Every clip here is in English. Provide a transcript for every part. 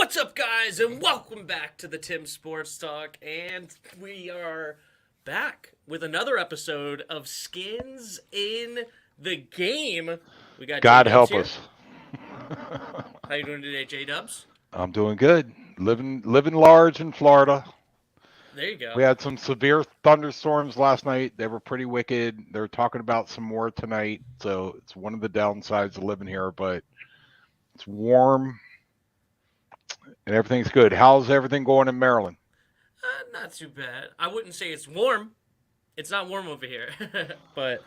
What's up, guys, and welcome back to the Tim Sports Talk. And we are back with another episode of Skins in the Game. We got God J-Dubs help here. us. How you doing today, J-Dubs? I'm doing good. Living large in Florida. There you go. We had some severe thunderstorms last night. They were pretty wicked. They're talking about some more tonight. So it's one of the downsides of living here, but it's warm and everything's good. How's everything going in Maryland? Not too bad. I wouldn't say it's warm. It's not warm over here, but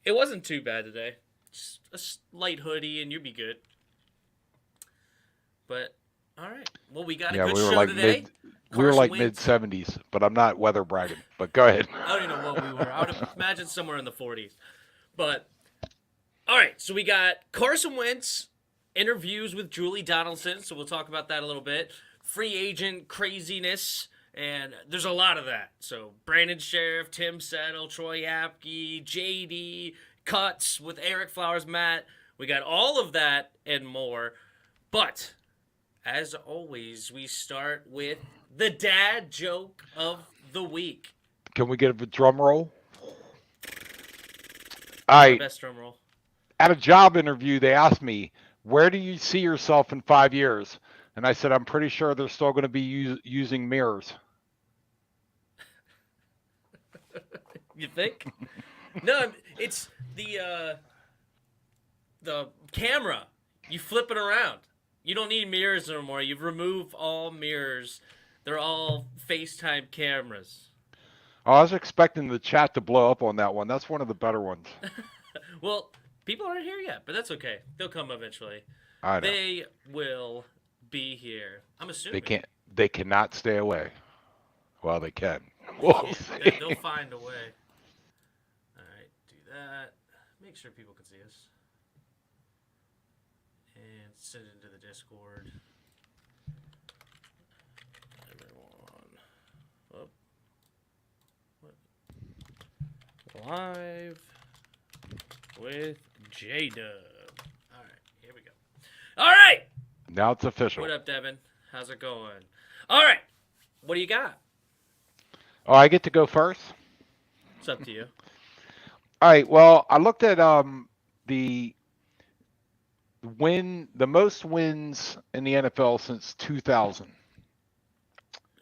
it wasn't too bad today. Just a light hoodie, and you'll be good. But all right, well, we got a Yeah, good we were show like today. we were like Wentz. mid-70s, but I'm not weather bragging. But go ahead. I don't even know what we were. I would imagine somewhere in the 40s. But, all right, so we got Carson Wentz, interviews with Julie Donaldson, so we'll talk about that a little bit. Free agent craziness, and there's a lot of that. So, Brandon Scherff, Tim Settle, Troy Apke, JD, cuts with Eric Flowers, Matt. We got all of that and more. But, as always, we start with the dad joke of the week. Can we get a drum roll? All My right. best drum roll. At a job interview, they asked me, where do you see yourself in 5 years? And I said, I'm pretty sure they're still going to be using mirrors. You think? No, it's the camera. You flip it around. You don't need mirrors anymore. You've removed all mirrors. They're all FaceTime cameras. Oh, I was expecting the chat to blow up on that one. That's one of the better ones. Well, people aren't here yet, but that's okay. They'll come eventually. I know. They will be here. I'm assuming. They cannot stay away. Well, they can. We'll Yeah, see. they'll find a way. All right, do that. Make sure people can see us. And send it into the Discord. Everyone. Oh. What? Live with J-Dub. All right, here we go. All right. Now it's official. What up, Devin? How's it going? All right. What do you got? Oh, I get to go first? It's up to you. All right. Well, I looked at the most wins in the NFL since 2000.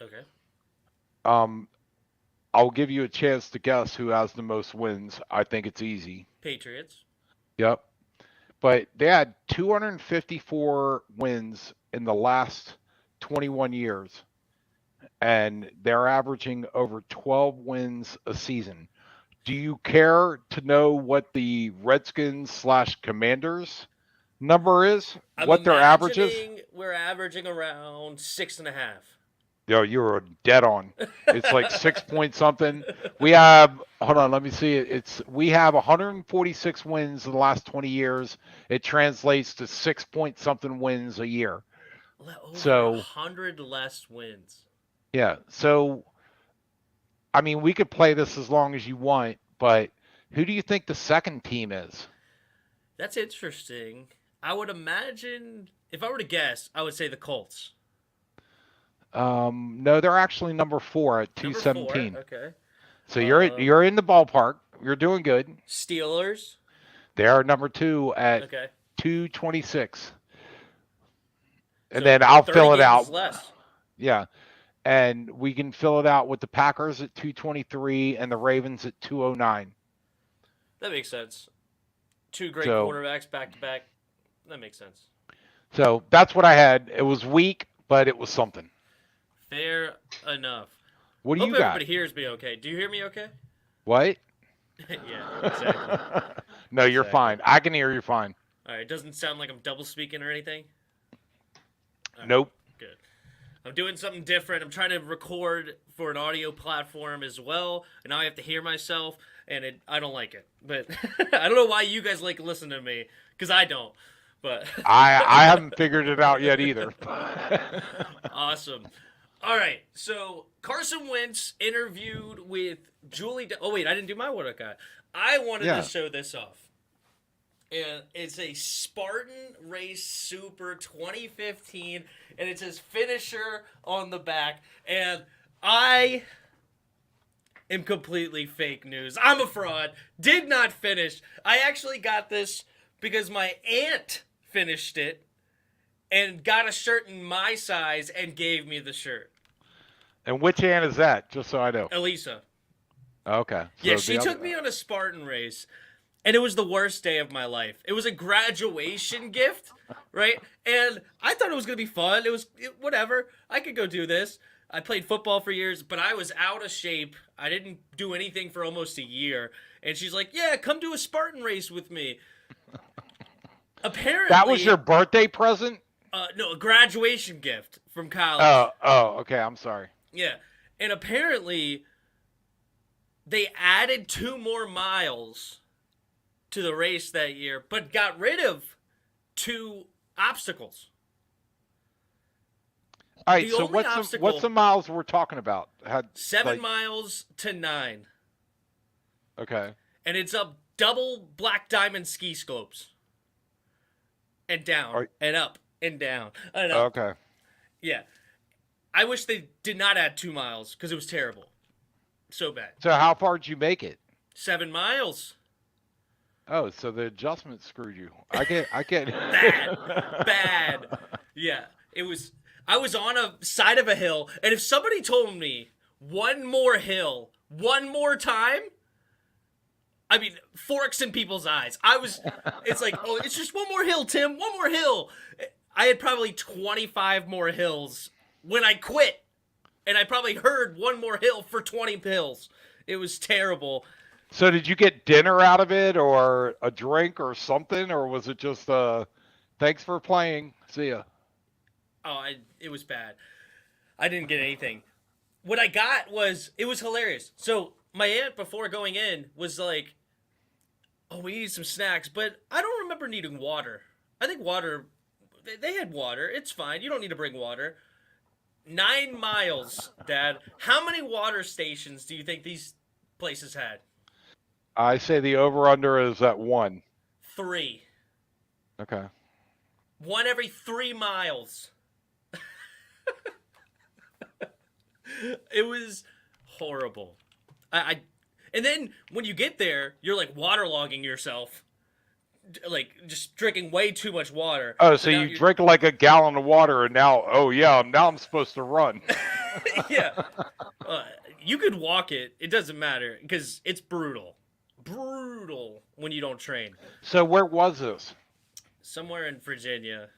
Okay. I'll give you a chance to guess who has the most wins. I think it's easy. Patriots. Yep. But they had 254 wins in the last 21 years, and they're averaging over 12 wins a season. Do you care to know what the Redskins/Commanders number is? What their average is? We're averaging around 6.5. Yo, you were dead on. It's like 6 point something. We have, hold on, let me see it. We have 146 wins in the last 20 years. It translates to 6 point something wins a year. Over 100 less wins. Yeah. So, I mean, we could play this as long as you want, but who do you think the second team is? That's interesting. I would imagine, if I were to guess, I would say the Colts. No, they're actually number 4 at 217. Okay. So you're in the ballpark. You're doing good. Steelers. They are number 2 at 226. And then I'll fill it out. Less. Yeah. And we can fill it out with the Packers at 223 and the Ravens at 209. That makes sense. 2 great quarterbacks back to back. That makes sense. So that's what I had. It was weak, but it was something. Fair enough. What do you got? Everybody hears me okay. Do you hear me okay? What? Yeah, exactly. No, you're fine. I can hear you fine. All right. It doesn't sound like I'm double speaking or anything? Right, nope. Good. I'm doing something different. I'm trying to record for an audio platform as well, and now I have to hear myself, and I don't like it. But I don't know why you guys like listening to me, because I don't. But I haven't figured it out yet either. Awesome. All right, so Carson Wentz interviewed with Julie. Oh wait, I didn't do my what I got. I wanted to show this off. And it's a Spartan Race Super 2015, and it says finisher on the back. And I am completely fake news. I'm a fraud. Did not finish. I actually got this because my aunt finished it and got a shirt in my size and gave me the shirt. And which aunt is that? Just so I know. Elisa. Okay. So Yeah, she took me on a Spartan race, and it was the worst day of my life. It was a graduation gift, right? And I thought it was going to be fun. Whatever. I could go do this. I played football for years, but I was out of shape. I didn't do anything for almost a year. And she's like, yeah, come do a Spartan race with me. Apparently. That was your birthday present? No, a graduation gift from college. Okay. I'm sorry. Yeah. And apparently, they added 2 more miles to the race that year, but got rid of 2 obstacles. All right, so what's the miles we're talking about? 7 miles to 9. Okay. And it's up double black diamond ski slopes. And down, and up, and down, and up. Okay. Yeah. I wish they did not add 2 miles, because it was terrible. So bad. So how far did you make it? 7 miles. Oh, so the adjustment screwed you. I get Bad. Yeah. I was on a side of a hill, and if somebody told me one more hill, one more time, I mean, forks in people's eyes. It's like, oh, it's just one more hill, Tim, one more hill. I had probably 25 more hills when I quit, and I probably heard one more hill for 20 hills. It was terrible. So did you get dinner out of it, or a drink or something, or was it just thanks for playing, see ya? Oh, it was bad. I didn't get anything. What I got it was hilarious. So my aunt, before going in, was like, oh, we need some snacks, but I don't remember needing water. I think water, they had water. It's fine. You don't need to bring water. 9 miles, Dad. How many water stations do you think these places had? I say the over-under is at 1. 3. Okay. 1 every 3 miles. It was horrible. And then when you get there, you're like waterlogging yourself, like just drinking way too much water. Oh, so you drink like a gallon of water, and now I'm supposed to run. Yeah, you could walk it. It doesn't matter because it's brutal when you don't train. So where was this? Somewhere in Virginia.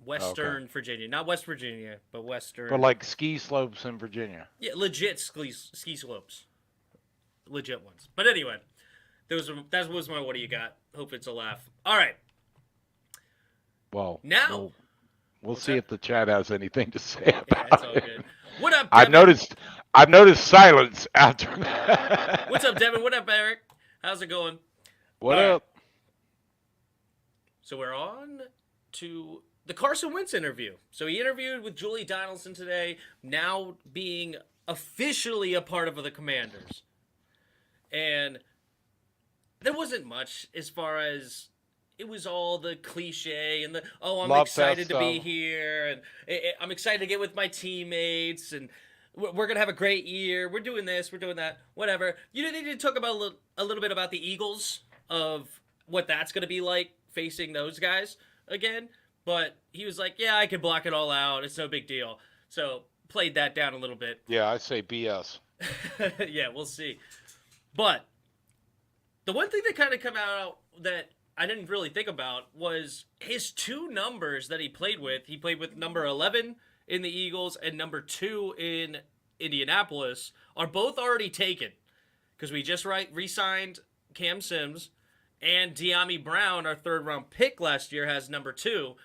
Western Virginia. Not West Virginia, but Western. But like ski slopes in Virginia. Yeah, legit ski slopes. Legit ones. But anyway, that was my what do you got? Hope it's a laugh. All right. Well, now we'll see if the chat has anything to say about it's all good. What up, Devin? I've noticed silence after that. What's up, Devin? What up, Eric? How's it going? What up? So we're on to the Carson Wentz interview. So he interviewed with Julie Donaldson today, now being officially a part of the Commanders. And there wasn't much as far as it was all the cliche and I'm excited to be here, and I'm excited to get with my teammates, and we're going to have a great year. We're doing this, we're doing that, whatever. You need to talk about a little bit about the Eagles, of what that's going to be like facing those guys again. But he was like, yeah, I can block it all out. It's no big deal. So played that down a little bit. Yeah, I say BS. Yeah, we'll see. But the one thing that kind of come out that I didn't really think about was his 2 numbers that he played with. He played with number 11 in the Eagles and number 2 in Indianapolis are both already taken. Because we just re-signed Cam Sims, and De'Ami Brown, our 3rd-round pick last year, has number 2.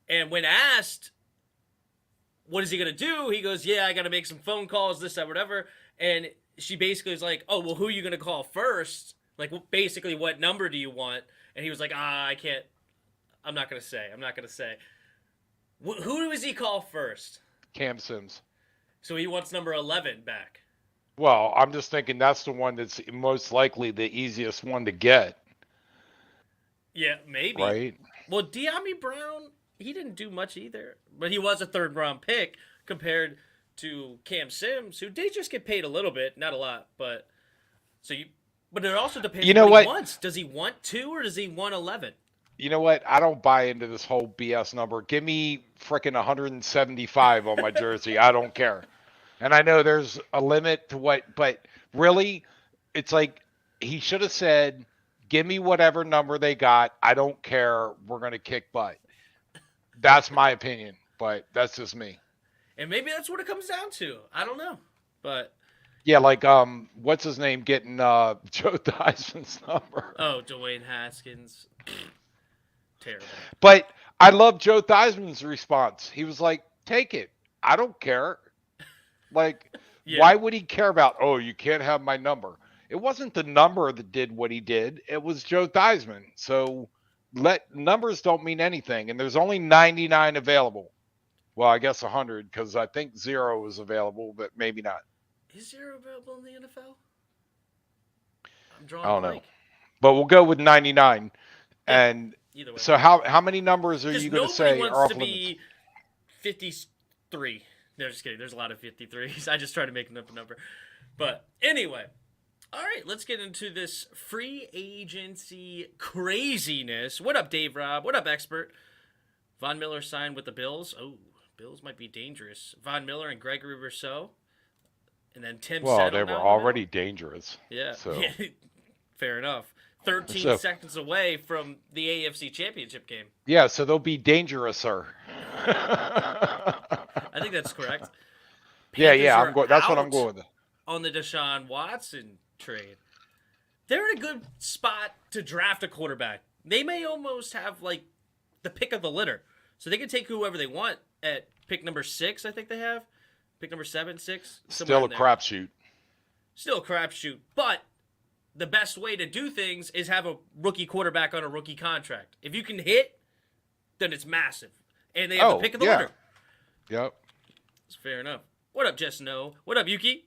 And when asked, what is he going to do? He goes, yeah, I got to make some phone calls, this, that, whatever. And she basically was like, oh, well, who are you going to call first? Like, basically, what number do you want? And he was like, I can't. I'm not going to say. Who does he call first? Cam Sims. So he wants number 11 back. Well, I'm just thinking that's the one that's most likely the easiest one to get. Yeah, maybe. right? Well, De'Ami Brown, he didn't do much either, but he was a third round pick compared to Cam Sims, who did just get paid a little bit, not a lot, but so you. But it also depends You on know what he what? wants. Does he want 2 or does he want 11? You know what? I don't buy into this whole BS number. Give me freaking 175 on my jersey. I don't care. And I know there's a limit to what, but really, it's like he should have said, give me whatever number they got. I don't care. We're going to kick butt. That's my opinion, but that's just me. And maybe that's what it comes down to. I don't know, but Yeah, like what's his name getting Joe Dyson's number. oh, Dwayne Haskins, terrible. But I love Joe Theismann's response. He was like, take it. I don't care. Like, Yeah. why would he care about, oh, you can't have my number? It wasn't the number that did what he did. It was Joe Theismann. So numbers don't mean anything. And there's only 99 available. Well, I guess 100 because I think 0 is available, but maybe not. Is 0 available in the NFL? I'm drawing I don't a blank. know. But we'll go with 99. Yeah, And either way. so how many numbers are Just you going to nobody say wants are off to limits? be 53. No, just kidding. There's a lot of 53s. I just try to make up a number. But anyway, all right, let's get into this free agency craziness. What up, Dave Robb? What up, expert? Von Miller signed with the Bills. Oh, Bills might be dangerous. Von Miller and Gregory Rousseau. And then Tim Well, Settle they were now in the already middle? dangerous. Yeah. So. Fair enough. 13 So- seconds away from the AFC Championship game. Yeah, so they'll be dangerous, sir. I think that's correct. Yeah, Panthers are that's what I'm out going with. on the Deshaun Watson trade. They're in a good spot to draft a quarterback. They may almost have like the pick of the litter, so they can take whoever they want at pick number 6. I think they have pick number 7, 6. Still a crapshoot. Still a crapshoot, but the best way to do things is have a rookie quarterback on a rookie contract. If you can hit, then it's massive, and they have the pick of the litter. Yep. It's fair enough. What up, Jess Snow? What up, Yuki?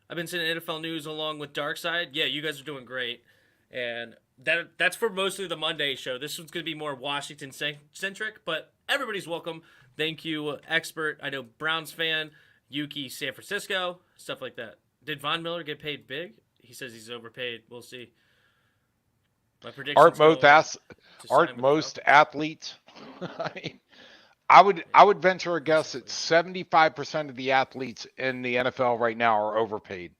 I've been sending NFL news along with Darkside. Yeah, you guys are doing great. And that's for mostly the Monday show. This one's going to be more Washington-centric, but everybody's welcome. Thank you, expert. I know Browns fan, Yuki, San Francisco, stuff like that. Did Von Miller get paid big? He says he's overpaid. We'll see. My prediction. Aren't most athletes? I mean, I would venture a guess that 75% of the athletes in the NFL right now are overpaid.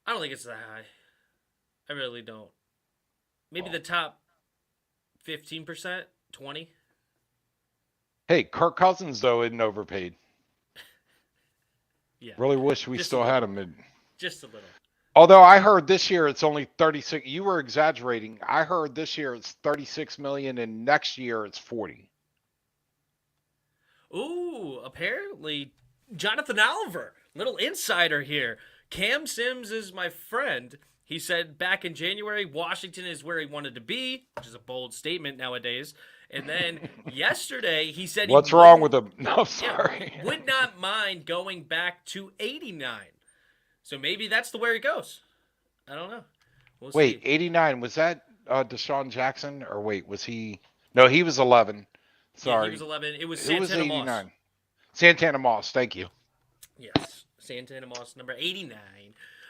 I don't think it's that high. I really don't. Maybe the top 15%, 20. Hey, Kirk Cousins though isn't overpaid. Yeah. Really wish we Just still had him. Just a little. Although I heard this year it's only 36. You were exaggerating. I heard this year it's 36 million, and next year it's 40. Ooh, apparently Jonathan Oliver, little insider here. Cam Sims is my friend. He said back in January, Washington is where he wanted to be, which is a bold statement nowadays. And then yesterday, he said, "What's wrong with him?" No, sorry. Would not mind going back to 89. So maybe that's the where he goes. I don't know. We'll Wait, see. 89, was that Deshaun Jackson? Or wait, was he? No, he was 11. Sorry. Yeah, he was 11. It was Who was Santana 89? Moss. Santana Moss, thank you. Yes, Santana Moss, number 89.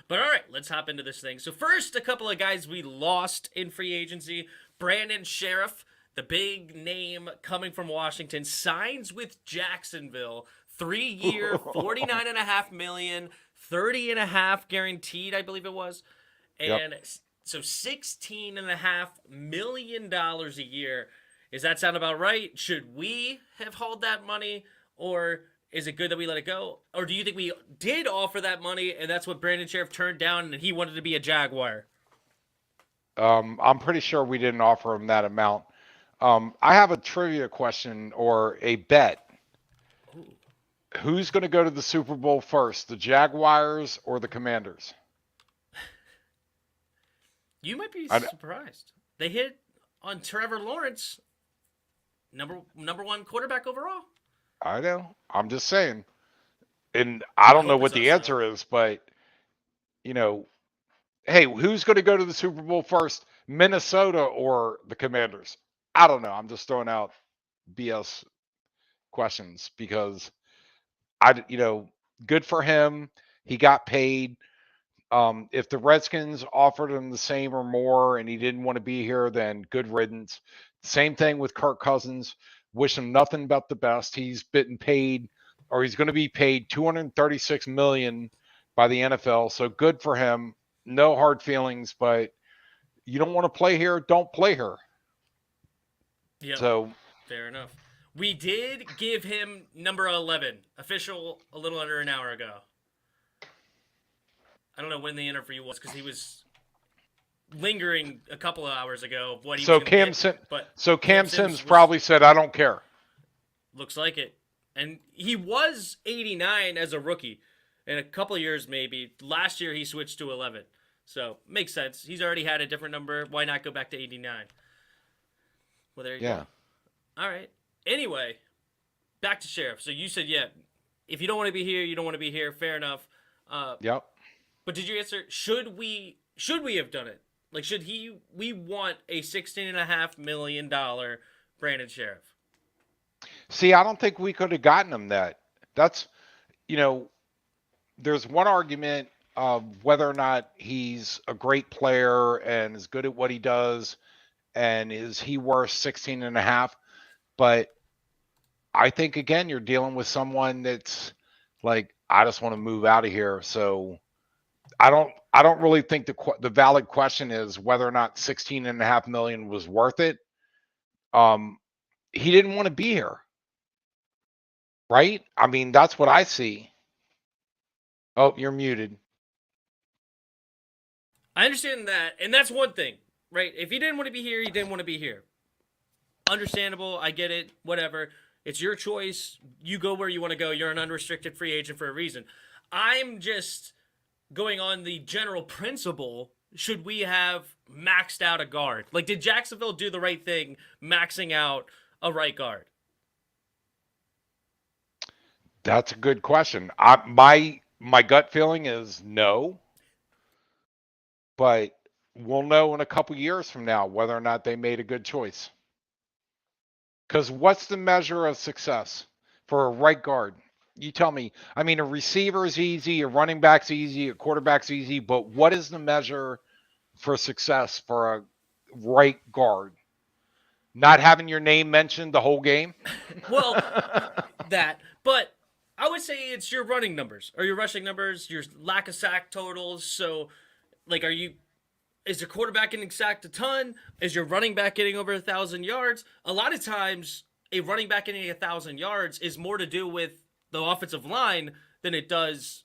But all right, let's hop into this thing. So first, a couple of guys we lost in free agency. Brandon Scherff, the big name coming from Washington, signs with Jacksonville. 3-year, $49.5 million, $30.5 guaranteed, I believe it was. And so $16.5 million a year. Does that sound about right? Should we have hauled that money, or is it good that we let it go? Or do you think we did offer that money and that's what Brandon Scherff turned down and he wanted to be a Jaguar? I'm pretty sure we didn't offer him that amount. I have a trivia question or a bet. Ooh. Who's going to go to the Super Bowl first, the Jaguars or the Commanders? You might be surprised. They hit on Trevor Lawrence, number one quarterback overall. I know. I'm just saying. And I don't know what the it's answer is, but, you know, hey, who's going to go to the Super Bowl first, Minnesota or the Commanders? I don't know. I'm just throwing out BS questions because good for him. He got paid. If the Redskins offered him the same or more and he didn't want to be here, then good riddance. Same thing with Kirk Cousins. Wish him nothing but the best. He's been paid, or he's going to be paid $236 million by the NFL. So good for him. No hard feelings, but you don't want to play here, don't play here. Yep. So fair enough. We did give him number 11, official a little under an hour ago. I don't know when the interview was because he was lingering a couple of hours ago of what he was going to get. So Cam Sims probably said, I don't care. Looks like it. And he was 89 as a rookie. In a couple of years, maybe. Last year, he switched to 11. So, makes sense. He's already had a different number. Why not go back to 89? Well, there you go. All right. Anyway, back to Scherff. So, you said, yeah, if you don't want to be here, you don't want to be here. Fair enough. Yep. But did you answer, should we have done it? Like, we want a $16.5 million Brandon Scherff. See, I don't think we could have gotten him that. That's, there's one argument of whether or not he's a great player and is good at what he does and is he worth 16 and a half. But I think, again, you're dealing with someone that's like, I just want to move out of here. So I don't really think the valid question is whether or not 16.5 million was worth it. He didn't want to be here. Right? I mean, that's what I see. Oh, you're muted. I understand that, and that's one thing, right? If he didn't want to be here, he didn't want to be here. Understandable, I get it, whatever. It's your choice. You go where you want to go. You're an unrestricted free agent for a reason. I'm just going on the general principle, should we have maxed out a guard? Like, did Jacksonville do the right thing maxing out a right guard? That's a good question. My gut feeling is no, but we'll know in a couple years from now whether or not they made a good choice. Because what's the measure of success for a right guard? You tell me. I mean, a receiver is easy, a running back's easy, a quarterback's easy, but what is the measure for success for a right guard? Not having your name mentioned the whole game? Well, but I would say it's your running numbers or your rushing numbers, your lack of sack totals. So, like, is your quarterback getting sacked a ton? Is your running back getting over 1,000 yards? A lot of times, a running back getting 1,000 yards is more to do with the offensive line than it does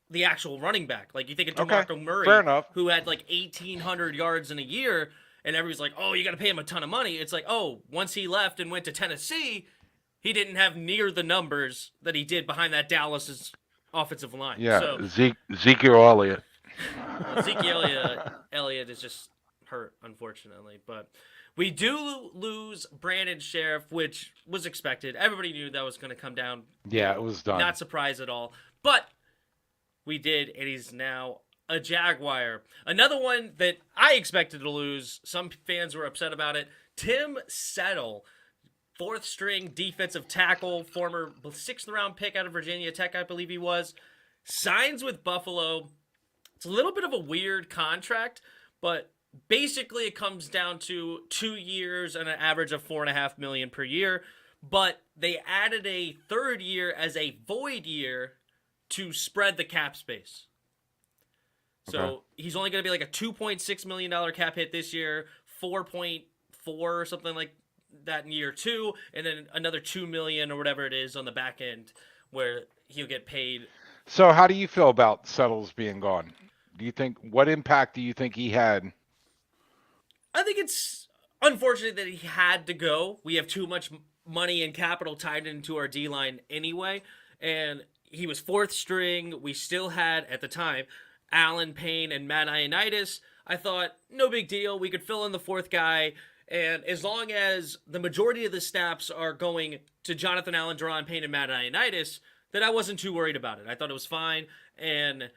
the actual running back. Like, you think of DeMarco Murray, who had like 1,800 yards in a year, and everybody's like, oh, you got to pay him a ton of money. It's like, oh, once he left and went to Tennessee, he didn't have near the numbers that he did behind that Dallas's offensive line. Yeah, so, Ezekiel Elliott. Well, Ezekiel Elliott is just hurt, unfortunately. But we do lose Brandon Scherff, which was expected. Everybody knew that was going to come down. Yeah, it was done. Not surprised at all. But we did, and he's now a Jaguar. Another one that I expected to lose. Some fans were upset about it. Tim Settle, fourth string defensive tackle, former 6th round pick out of Virginia Tech, I believe he was, signs with Buffalo. It's a little bit of a weird contract, but basically it comes down to 2 years and an average of $4.5 million per year. But they added a third year as a void year to spread the cap space. So he's only going to be like a $2.6 million cap hit this year, 4.4 or something like that in year 2, and then another $2 million or whatever it is on the back end where he'll get paid. So how do you feel about Settles being gone? What impact do you think he had? I think it's unfortunate that he had to go. We have too much money and capital tied into our D-line anyway, and he was 4th string. We still had, at the time, Alan Payne and Matt Ioannidis. I thought, no big deal. We could fill in the 4th guy, and as long as the majority of the snaps are going to Jonathan Allen, Deron Payne, and Matt Ioannidis, that I wasn't too worried about it. I thought it was fine, and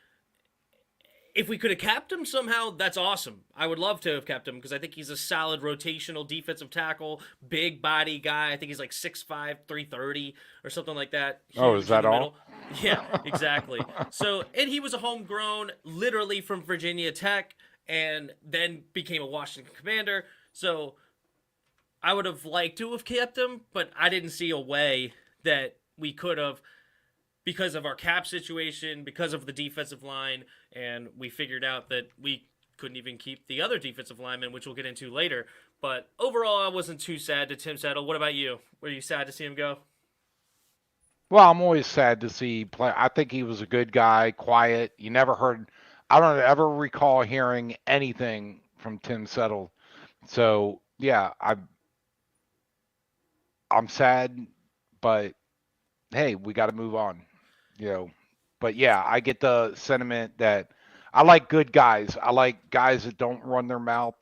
if we could have kept him somehow, that's awesome. I would love to have kept him because I think he's a solid rotational defensive tackle, big body guy. I think he's like 6'5", 330 or something like that. Oh, is Huge in that the all? middle. Yeah, exactly. So, and he was a homegrown, literally from Virginia Tech, and then became a Washington Commander. So I would have liked to have kept him, but I didn't see a way that we could have because of our cap situation, because of the defensive line, and we figured out that we couldn't even keep the other defensive lineman, which we'll get into later. But overall, I wasn't too sad to Tim Settle. What about you? Were you sad to see him go? Well, I'm always sad to see play. I think he was a good guy, quiet. You never heard. I don't ever recall hearing anything from Tim Settle. So yeah, I'm sad, but hey, we got to move on. You know. But yeah, I get the sentiment that I like good guys. I like guys that don't run their mouth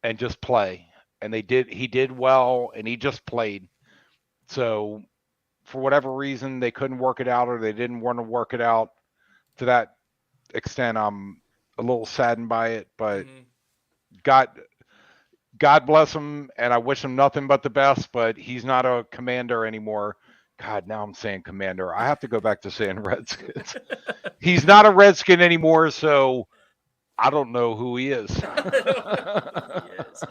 and just play. And they did. He did well, and he just played. So for whatever reason, they couldn't work it out, or they didn't want to work it out to that extent. I'm a little saddened by it, but Mm-hmm. God, God bless him, and I wish him nothing but the best. But he's not a commander anymore. God, now I'm saying commander. I have to go back to saying Redskins. He's not a Redskin anymore, so I don't know who he is. I don't know who he is.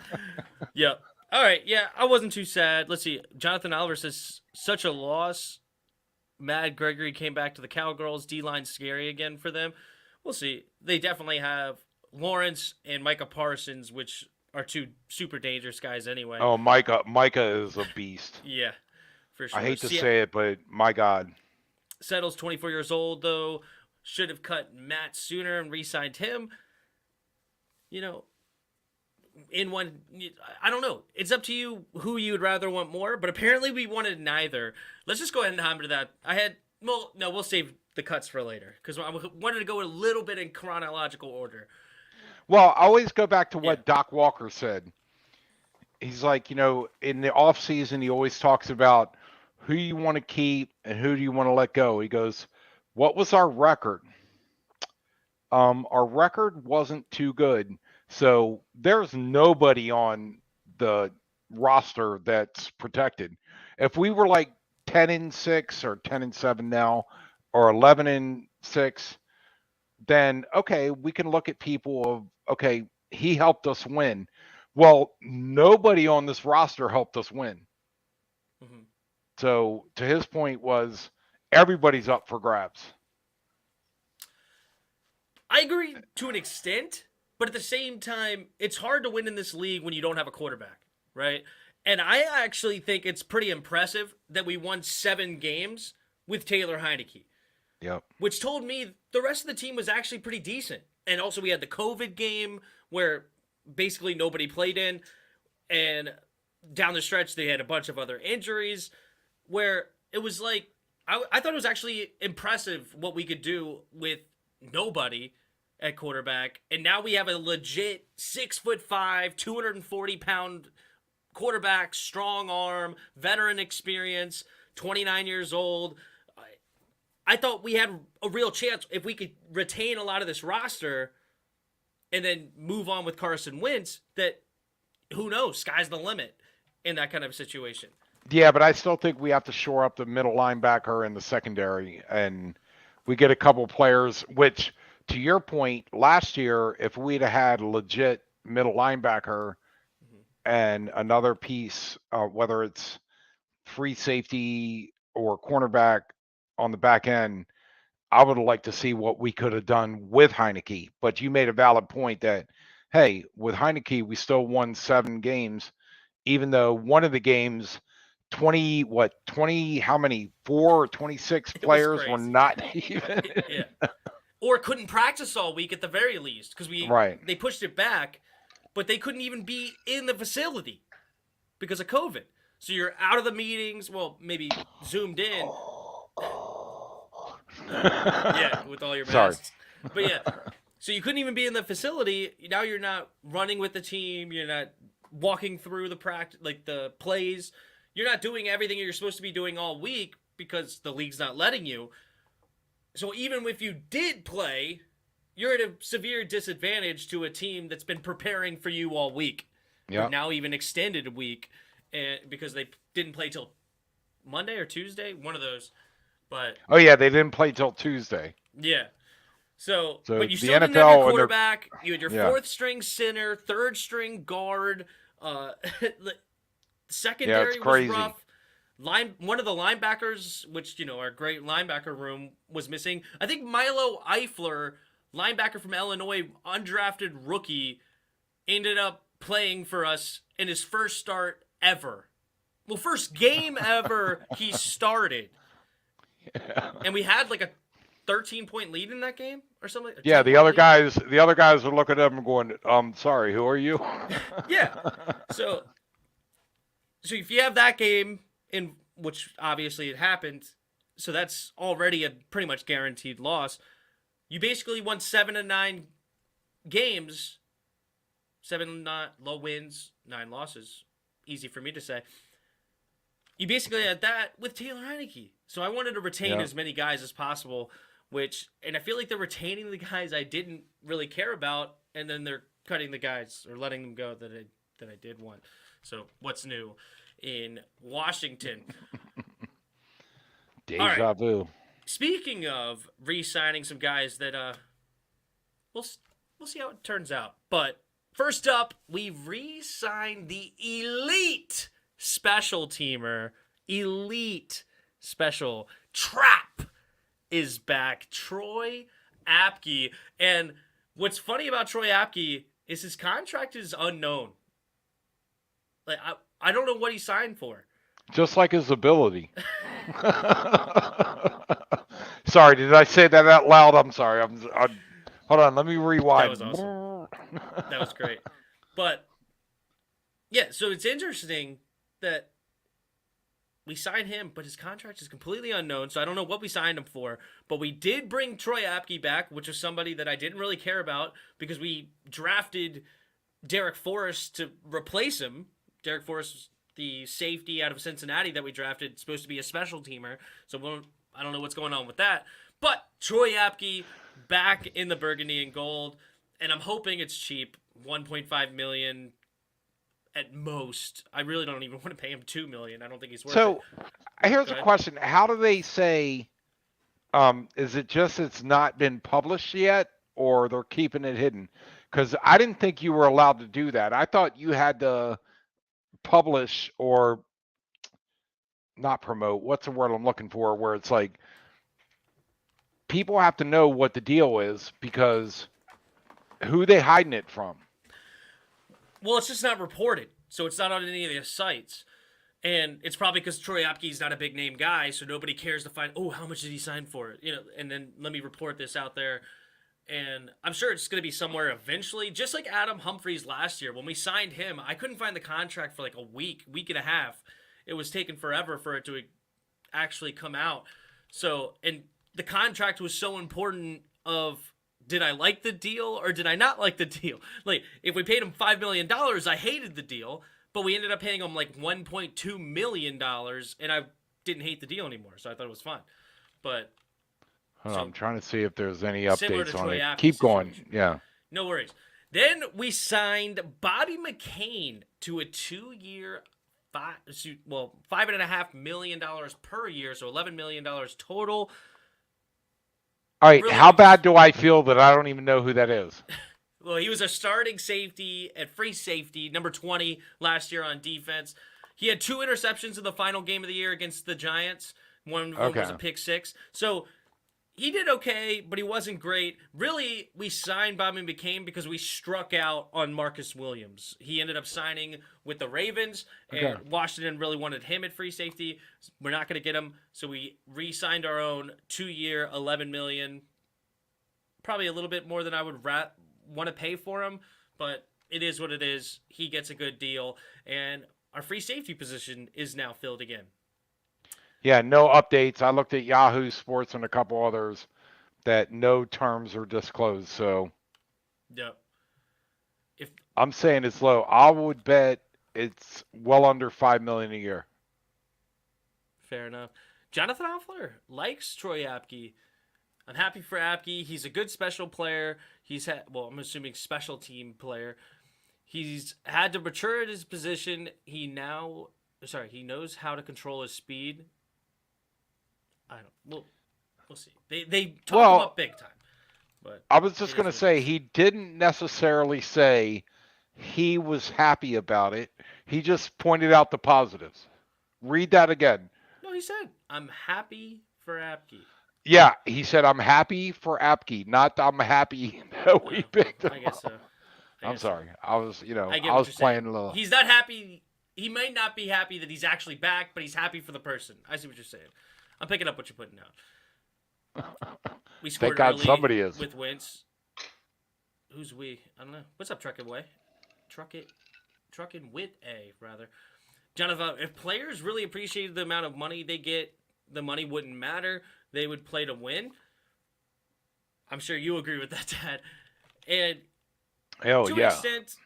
Yep. All right. Yeah, I wasn't too sad. Let's see. Jonathan Oliver says, such a loss. Mad Gregory came back to the Cowgirls. D-line's scary again for them. We'll see. They definitely have Lawrence and Micah Parsons, which are two super dangerous guys anyway. Oh, Micah is a beast. Yeah, for sure. I hate to say it, but my God. Settle's 24 years old, though. Should have cut Matt sooner and re-signed him. You know, I don't know. It's up to you who you would rather want more, but apparently we wanted neither. Let's just go ahead and hop into that. We'll save the cuts for later because I wanted to go a little bit in chronological order. Well, I always go back to what Doc Walker said. He's like, in the off season, he always talks about who you want to keep and who do you want to let go. He goes, what was our record? Our record wasn't too good. So there's nobody on the roster that's protected. If we were like 10-6 or 10-7 now, or 11-6, then okay, we can look at people of okay, he helped us win. Well, nobody on this roster helped us win. Mm-hmm. So to his point was everybody's up for grabs. I agree to an extent, but at the same time, it's hard to win in this league when you don't have a quarterback, right? And I actually think it's pretty impressive that we won 7 games with Taylor Heineke. Yep. Which told me the rest of the team was actually pretty decent. And also we had the COVID game where basically nobody played in. And down the stretch, they had a bunch of other injuries where it was like, I thought it was actually impressive what we could do with nobody at quarterback. And now we have a legit 6'5", 240-pound quarterback, strong arm, veteran experience, 29 years old. I thought we had a real chance if we could retain a lot of this roster and then move on with Carson Wentz, that who knows, sky's the limit in that kind of situation. Yeah, but I still think we have to shore up the middle linebacker and the secondary. And we get a couple players, which, to your point, last year, if we'd have had a legit middle linebacker and another piece, whether it's free safety or cornerback on the back end, I would have liked to see what we could have done with Heineke. But you made a valid point that, hey, with Heineke, we still won 7 games, even though one of the games, 20, how many, 4 or 26 players were not even. Yeah. Or couldn't practice all week at the very least because they pushed it back, but they couldn't even be in the facility because of COVID. So you're out of the meetings, well, maybe zoomed in. Yeah, with all your masks. Sorry. But yeah, so you couldn't even be in the facility. Now you're not running with the team. You're not walking through the practice, like the plays. You're not doing everything you're supposed to be doing all week because the league's not letting you. So even if you did play, you're at a severe disadvantage to a team that's been preparing for you all week. Or Yeah. now even extended a week, and because they didn't play till Monday or Tuesday, one of those. But Oh yeah, they didn't play till Tuesday. yeah. So, So but you the still didn't have your NFL and their quarterback. You had your yeah. fourth string center, third string guard. Yeah, Secondary it's was crazy. rough. One of the linebackers, which our great linebacker room, was missing. I think Milo Eifler, linebacker from Illinois, undrafted rookie, ended up playing for us in his first start ever. Well, first game ever he started. Yeah. And we had like a 13-point lead in that game or something. Yeah, the other guys are looking at them and going, sorry, who are you? Yeah. So if you have that game, in which obviously it happened, so that's already a pretty much guaranteed loss. You basically won 7 of 9 games, 7 low wins, 9 losses. Easy for me to say. You basically had that with Taylor Heineke. So I wanted to retain as many guys as possible, and I feel like they're retaining the guys I didn't really care about, and then they're cutting the guys or letting them go that I did want. So what's new in Washington? Deja vu. Speaking of re-signing some guys that we'll see how it turns out. But first up, we re-signed the elite special teamer. Elite special trap is back. Troy Apke. And what's funny about Troy Apke is his contract is unknown. Like I don't know what he signed for. Just like his ability. Sorry, did I say that out loud? I'm sorry. Hold on, let me rewind. That was awesome. That was great. But yeah, so it's interesting that we signed him, but his contract is completely unknown, so I don't know what we signed him for. But we did bring Troy Apke back, which is somebody that I didn't really care about because we drafted Derek Forrest to replace him. Derek Forrest was the safety out of Cincinnati that we drafted, supposed to be a special teamer. So I don't know what's going on with that. But Troy Apke back in the burgundy and gold, and I'm hoping it's cheap, $1.5 million at most. I really don't even want to pay him $2 million. I don't think he's worth it. So here's a question: how do they say? Is it just it's not been published yet, or they're keeping it hidden? Because I didn't think you were allowed to do that. I thought you had to publish or not promote. What's the word I'm looking for? Where it's like people have to know what the deal is because who they hiding it from? Well, it's just not reported, so it's not on any of the sites. And it's probably because Troy Apke's not a big name guy, so nobody cares to find, how much did he sign for it? And then let me report this out there. And I'm sure it's going to be somewhere eventually, just like Adam Humphries last year. When we signed him, I couldn't find the contract for like a week and a half. It was taking forever for it to actually come out. So, and the contract was so important of, did I like the deal or did I not like the deal? Like, if we paid him $5 million, I hated the deal, but we ended up paying him like $1.2 million, and I didn't hate the deal anymore, so I thought it was fun. But I'm trying to see if there's any similar to updates on Troy it. Apke's Keep going. situation. Yeah. No worries. Then we signed Bobby McCain to a 2-year, $5.5 million per year, so $11 million total. All right, Really, how bad do I feel that I don't even know who that is? Well, he was a starting safety at free safety, number 20 last year on defense. He had 2 interceptions in the final game of the year against the Giants. One of them was a pick 6. So he did okay, but he wasn't great. Really, we signed Bobby McCain because we struck out on Marcus Williams. He ended up signing with the Ravens, and Washington really wanted him at free safety. We're not going to get him, so we re-signed our own 2-year, $11 million. Probably a little bit more than I would want to pay for him, but it is what it is. He gets a good deal, and our free safety position is now filled again. Yeah, no updates. I looked at Yahoo Sports and a couple others that no terms are disclosed. So, yep. If I'm saying it's low, I would bet it's well under $5 million a year. Fair enough. Jonathan Hoffler likes Troy Apke. I'm happy for Apke. He's a good special player. I'm assuming special team player. He's had to mature at his position. He knows how to control his speed. I don't. We'll see. They talk him up big time. But I was just going to say, he didn't necessarily say he was happy about it. He just pointed out the positives. Read that again. No, he said, I'm happy for Apke. Yeah, he said, I'm happy for Apke, not I'm happy that we picked him. I guess so. I'm sorry. I was playing a little. He's not happy. He might not be happy that he's actually back, but he's happy for the person. I see what you're saying. I'm picking up what you're putting out. We scored Thank God early somebody is. with Wentz. Who's we? I don't know. What's up, Truckin' Way? Truckin' with A, rather. Jonathan, if players really appreciated the amount of money they get, the money wouldn't matter. They would play to win. I'm sure you agree with that, Dad. And to an extent,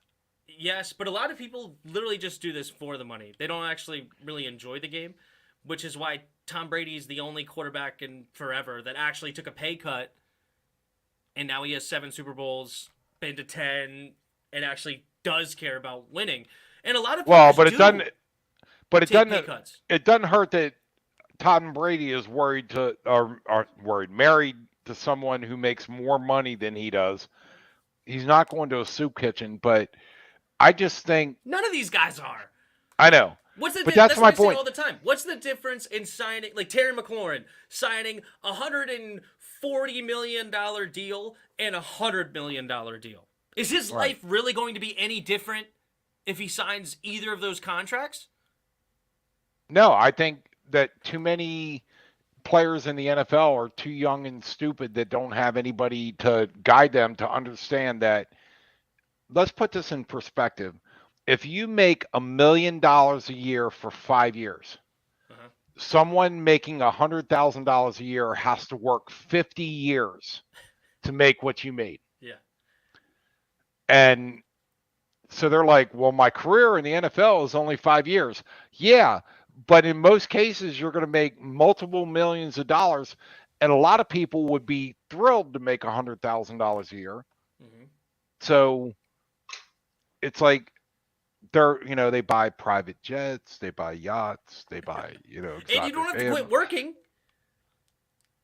yes, but a lot of people literally just do this for the money. They don't actually really enjoy the game, which is why Tom Brady is the only quarterback in forever that actually took a pay cut, and now he has 7 Super Bowls, been to 10, and actually does care about winning. And a lot of people it doesn't hurt that Tom Brady is married to someone who makes more money than he does. He's not going to a soup kitchen, but I just think none of these guys are. I know. That's my point all the time. What's the difference in signing, like Terry McLaurin signing $140 million deal and $100 million deal? Is his life really going to be any different if he signs either of those contracts? No, I think that too many players in the NFL are too young and stupid that don't have anybody to guide them to understand that. Let's put this in perspective. If you make $1 million a year for 5 years, someone making $100,000 a year has to work 50 years to make what you made. Yeah. And so they're like, well, my career in the NFL is only 5 years. Yeah, but in most cases, you're going to make multiple millions of dollars. And a lot of people would be thrilled to make $100,000 a year. Mm-hmm. So it's like, they buy private jets, they buy yachts, they buy, and you don't have to quit working.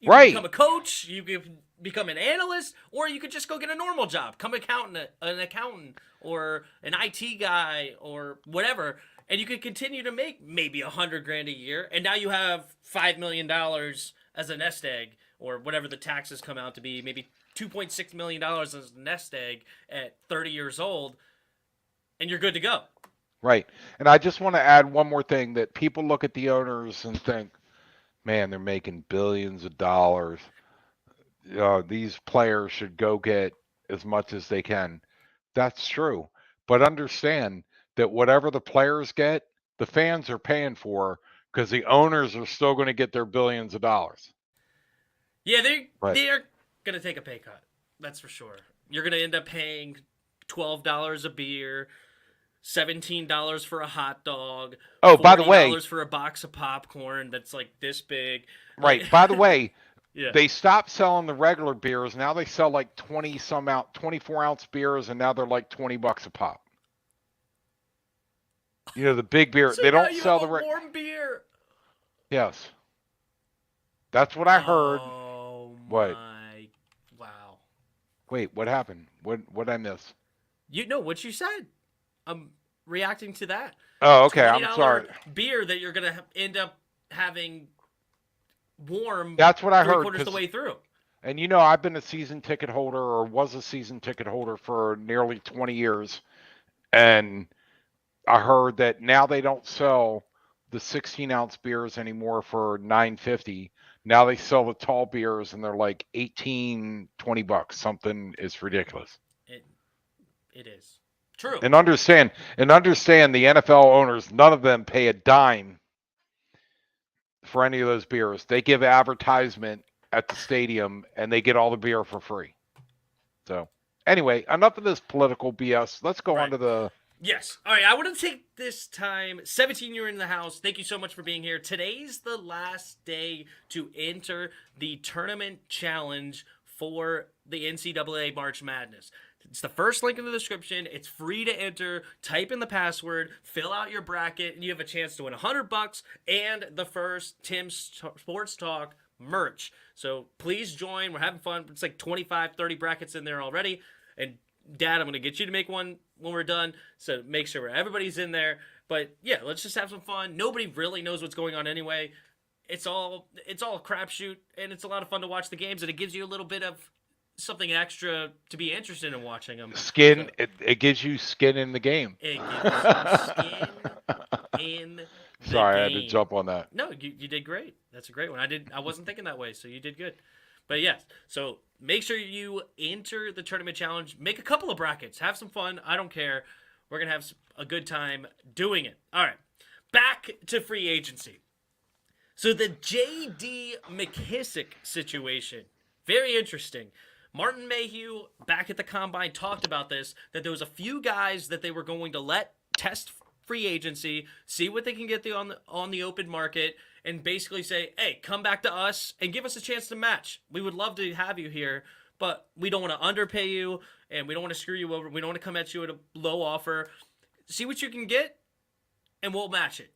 You can become a coach, you can become an analyst, or you could just go get a normal job, become an accountant, or an IT guy, or whatever, and you could continue to make maybe $100,000 a year, and now you have $5 million as a nest egg, or whatever the taxes come out to be, maybe $2.6 million as a nest egg at 30 years old, and you're good to go. Right. And I just want to add one more thing, that people look at the owners and think, man, they're making billions of dollars. These players should go get as much as they can. That's true. But understand that whatever the players get, the fans are paying for, because the owners are still going to get their billions of dollars. Yeah, they are going to take a pay cut. That's for sure. You're going to end up paying $12 a beer, $17 for a hot dog. Oh, by the way, $40 for a box of popcorn that's like this big. Right. By the way, they stopped selling the regular beers. Now they sell like 24-ounce beers, and now they're like $20 a pop. The big beer. So they don't sell the warm beer. Yes. That's what I heard. Oh what? My! Wow. Wait, what happened? What did I miss? You know what you said. I'm reacting to that. Oh, okay. I'm sorry. Beer that you're gonna end up having warm. That's what I heard. 3/4 the way through. And I've been a season ticket holder, or was a season ticket holder for nearly 20 years, and I heard that now they don't sell the 16-ounce beers anymore for $9.50. Now they sell the tall beers, and they're like $18, $20. Something is ridiculous. It is. True. And understand the NFL owners, none of them pay a dime for any of those beers. They give advertisement at the stadium, and they get all the beer for free. So anyway, enough of this political BS. Let's go on to the Yes. All right. I want to take this time. 17, you're in the house. Thank you so much for being here. Today's the last day to enter the tournament challenge for the NCAA March Madness. It's the first link in the description. It's free to enter. Type in the password, fill out your bracket, and you have a chance to win $100 and the first Tim's Sports Talk merch. So please join. We're having fun. It's like 25, 30 brackets in there already. And Dad, I'm going to get you to make one when we're done. So make sure everybody's in there. But yeah, let's just have some fun. Nobody really knows what's going on anyway. It's all a crapshoot, and it's a lot of fun to watch the games, and it gives you a little bit of something extra to be interested in watching them. Skin, so, it gives you skin in the game. It gives you skin in the Sorry, game. I had to jump on that. No, you did great. That's a great one. I wasn't thinking that way, so you did good. But yes, so make sure you enter the tournament challenge. Make a couple of brackets. Have some fun. I don't care. We're going to have a good time doing it. All right, back to free agency. So the J.D. McKissic situation, very interesting. Martin Mayhew, back at the Combine, talked about this, that there was a few guys that they were going to let test free agency, see what they can get on the open market, and basically say, hey, come back to us and give us a chance to match. We would love to have you here, but we don't want to underpay you, and we don't want to screw you over. We don't want to come at you at a low offer. See what you can get, and we'll match it.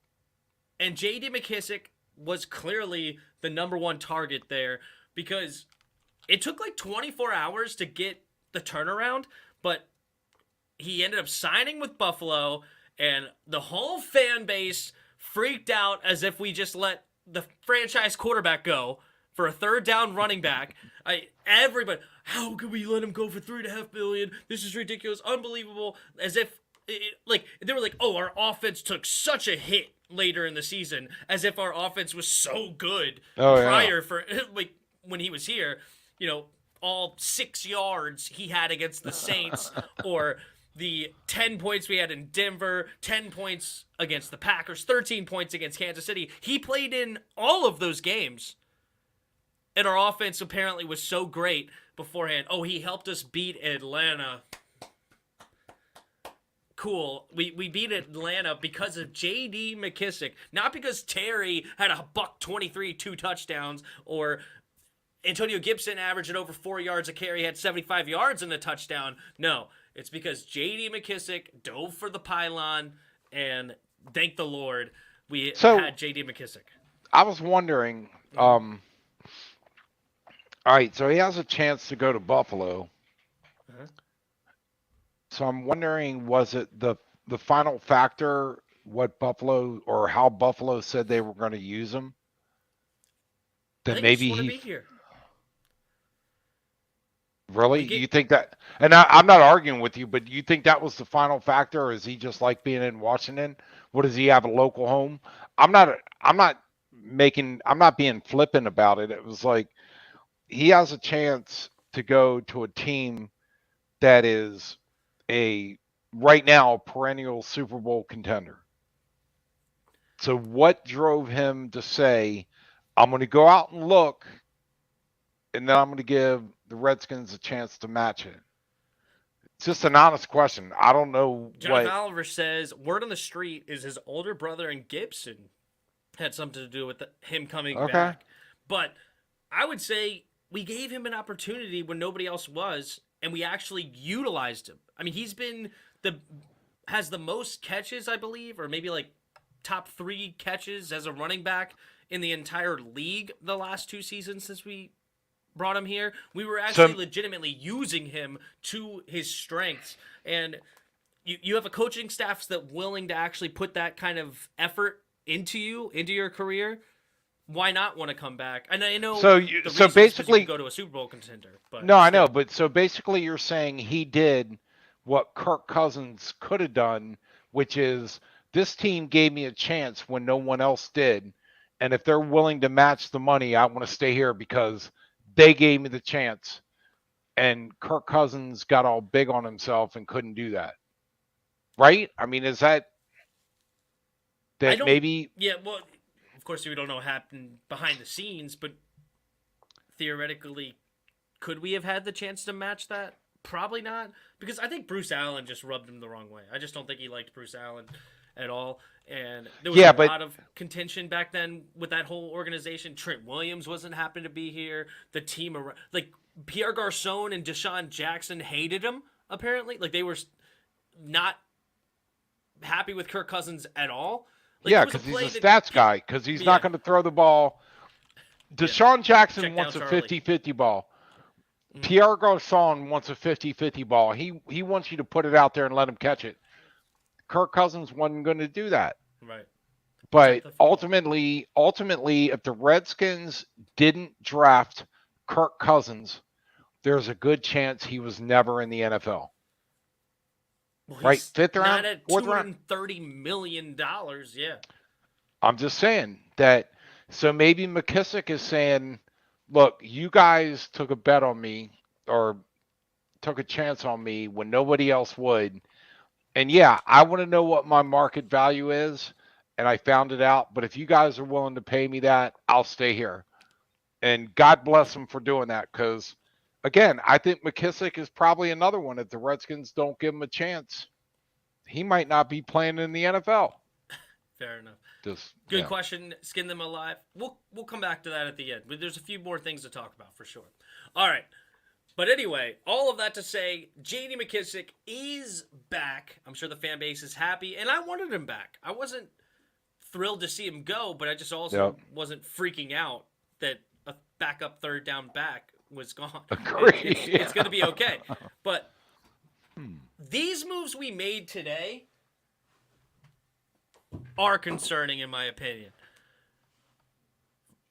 And J.D. McKissic was clearly the number one target there, because it took like 24 hours to get the turnaround, but he ended up signing with Buffalo, and the whole fan base freaked out as if we just let the franchise quarterback go for a third down running back. Everybody, how could we let him go for $3.5 million? This is ridiculous, unbelievable. As if, they were like, oh, our offense took such a hit later in the season, as if our offense was so good for like when he was here. You know, all 6 yards he had against the Saints, or the 10 points we had in Denver, 10 points against the Packers, 13 points against Kansas City. He played in all of those games. And our offense apparently was so great beforehand. Oh, he helped us beat Atlanta. Cool. We beat Atlanta because of J.D. McKissic, not because Terry had a $123, 2 touchdowns, or Antonio Gibson averaged over 4 yards a carry, had 75 yards and a touchdown. No, it's because J.D. McKissic dove for the pylon, and thank the Lord we had J.D. McKissic. I was wondering, all right, so he has a chance to go to Buffalo. Uh-huh. So I'm wondering, was it the final factor, what Buffalo, or how Buffalo said they were going to use him? That maybe he be here. Really? You think that? And I'm not arguing with you, but you think that was the final factor, or is he just like being in Washington? What, does he have a local home? I'm not being flippant about it. It was like he has a chance to go to a team that is right now perennial Super Bowl contender. So what drove him to say, I'm going to go out and look, and then I'm going to give the Redskins a chance to match it? It's just an honest question. I don't know. John Oliver says, word on the street is his older brother and Gibson had something to do with him coming back. But I would say we gave him an opportunity when nobody else was, and we actually utilized him. I mean, he's been has the most catches, I believe, or maybe like top 3 catches as a running back in the entire league the last 2 seasons since we brought him here. We were actually legitimately using him to his strengths. And you have a coaching staff that's willing to actually put that kind of effort into your career. Why not want to come back? And I know so basically you go to a Super Bowl contender. But no, I know. But so basically you're saying he did what Kirk Cousins could have done, which is, this team gave me a chance when no one else did. And if they're willing to match the money, I want to stay here because they gave me the chance. And Kirk Cousins got all big on himself and couldn't do that. Right? I mean, is that maybe? Yeah, well, of course we don't know what happened behind the scenes, but theoretically, could we have had the chance to match that? Probably not, because I think Bruce Allen just rubbed him the wrong way. I just don't think he liked Bruce Allen at all. And there was a lot of contention back then with that whole organization. Trent Williams wasn't happy to be here. The team around, like Pierre Garçon and Deshaun Jackson hated him, apparently. Like they were not happy with Kirk Cousins at all. Like, because he's a stats guy, because he's not going to throw the ball. Deshaun Jackson wants a 50-50 ball. Pierre Garçon wants a 50-50 ball. He wants you to put it out there and let him catch it. Kirk Cousins wasn't going to do that. Right. But ultimately, if the Redskins didn't draft Kirk Cousins, there's a good chance he was never in the NFL. Well, right? Fifth round, not at fourth round, $230 million. Yeah. I'm just saying that. So maybe McKissic is saying, look, you guys took a bet on me or took a chance on me when nobody else would. And yeah, I want to know what my market value is. And I found it out. But if you guys are willing to pay me that, I'll stay here. And God bless him for doing that. Because, again, I think McKissic is probably another one. If the Redskins don't give him a chance, he might not be playing in the NFL. Fair enough. Good question. Skin them alive. We'll come back to that at the end. But there's a few more things to talk about for sure. All right. But anyway, all of that to say, J.D. McKissic is back. I'm sure the fan base is happy, and I wanted him back. I wasn't thrilled to see him go, but I just also wasn't freaking out that a backup third down back was gone. It's going to be okay. But these moves we made today are concerning, in my opinion.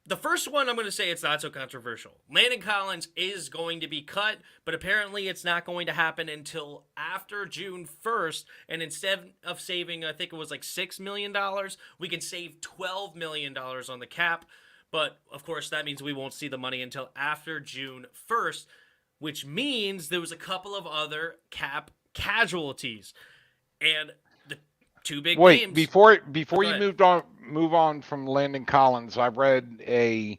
The first one, I'm going to say it's not so controversial. Landon Collins is going to be cut, but apparently it's not going to happen until after June 1st. And instead of saving, I think it was like $6 million, we can save $12 million on the cap. But, of course, that means we won't see the money until after June 1st, which means there was a couple of other cap casualties. And the two big names. Before you move on from Landon Collins, I read I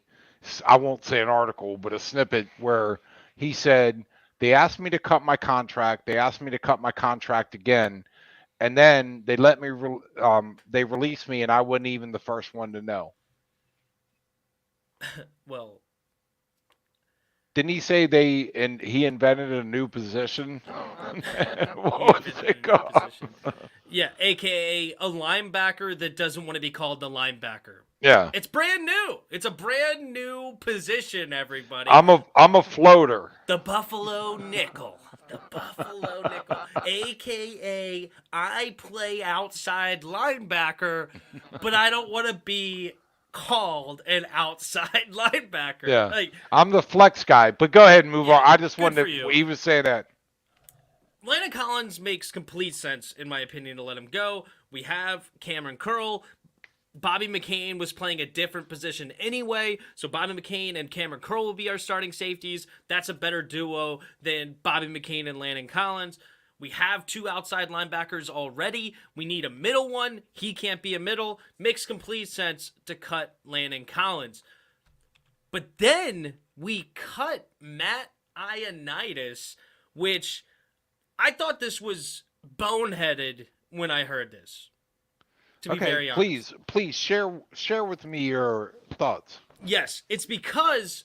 won't say an article, but a snippet where he said, they asked me to cut my contract. They asked me to cut my contract again. And then they let me, they released me, and I wasn't even the first one to know. Well, didn't he say he invented a new position? What was it called? Yeah, a.k.a. a linebacker that doesn't want to be called the linebacker. Yeah. It's brand new. It's a brand new position, everybody. I'm a floater. The Buffalo Nickel. The Buffalo Nickel. A.k.a. I play outside linebacker, but I don't want to be called an outside linebacker. Yeah. Like, I'm the flex guy, but go ahead and move on. I just wanted to, he was saying that. Landon Collins makes complete sense, in my opinion, to let him go. We have Cameron Curl. Bobby McCain was playing a different position anyway, so Bobby McCain and Cameron Curl will be our starting safeties. That's a better duo than Bobby McCain and Landon Collins. We have two outside linebackers already. We need a middle one. He can't be a middle. Makes complete sense to cut Landon Collins. But then we cut Matt Ioannidis, which I thought this was boneheaded when I heard this. To be very honest. Please share with me your thoughts. Yes, it's because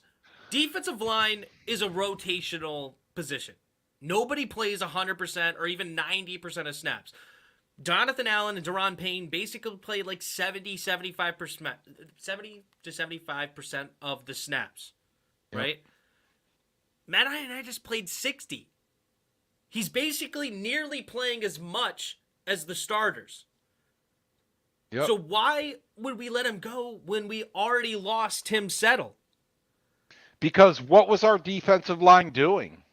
defensive line is a rotational position. Nobody plays 100% or even 90% of snaps. Jonathan Allen and Daron Payne basically play like 70 to 75% of the snaps, right? Matt Ioannidis played 60. He's basically nearly playing as much as the starters. Yep. So why would we let him go when we already lost Tim Settle? Because what was our defensive line doing?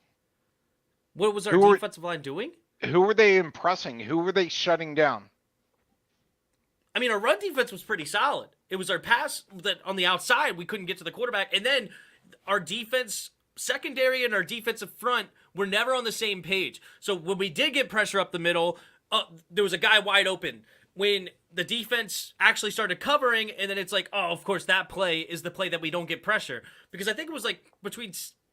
What was our defensive line doing? Who were they impressing? Who were they shutting down? I mean, our run defense was pretty solid. It was our pass that on the outside, we couldn't get to the quarterback. And then our defense secondary and our defensive front were never on the same page. So when we did get pressure up the middle, there was a guy wide open. When the defense actually started covering, and then it's like, oh, of course, that play is the play that we don't get pressure. Because I think it was like between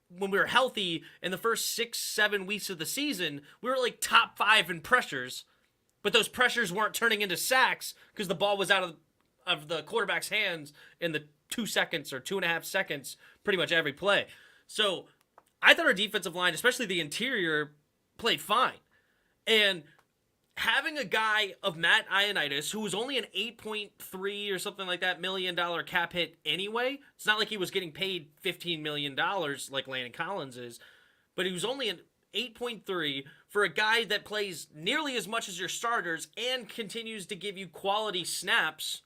when we were healthy in the first 6-7 weeks of the season, we were like top 5 in pressures, but those pressures weren't turning into sacks because the ball was out of the quarterback's hands in the 2 seconds or 2.5 seconds pretty much every play. So I thought our defensive line, especially the interior, played fine. And having a guy of Matt Ioannidis, who was only an $8.3 or something like that $million cap hit anyway, it's not like he was getting paid $15 million like Landon Collins is, but he was only an 8.3 for a guy that plays nearly as much as your starters and continues to give you quality snaps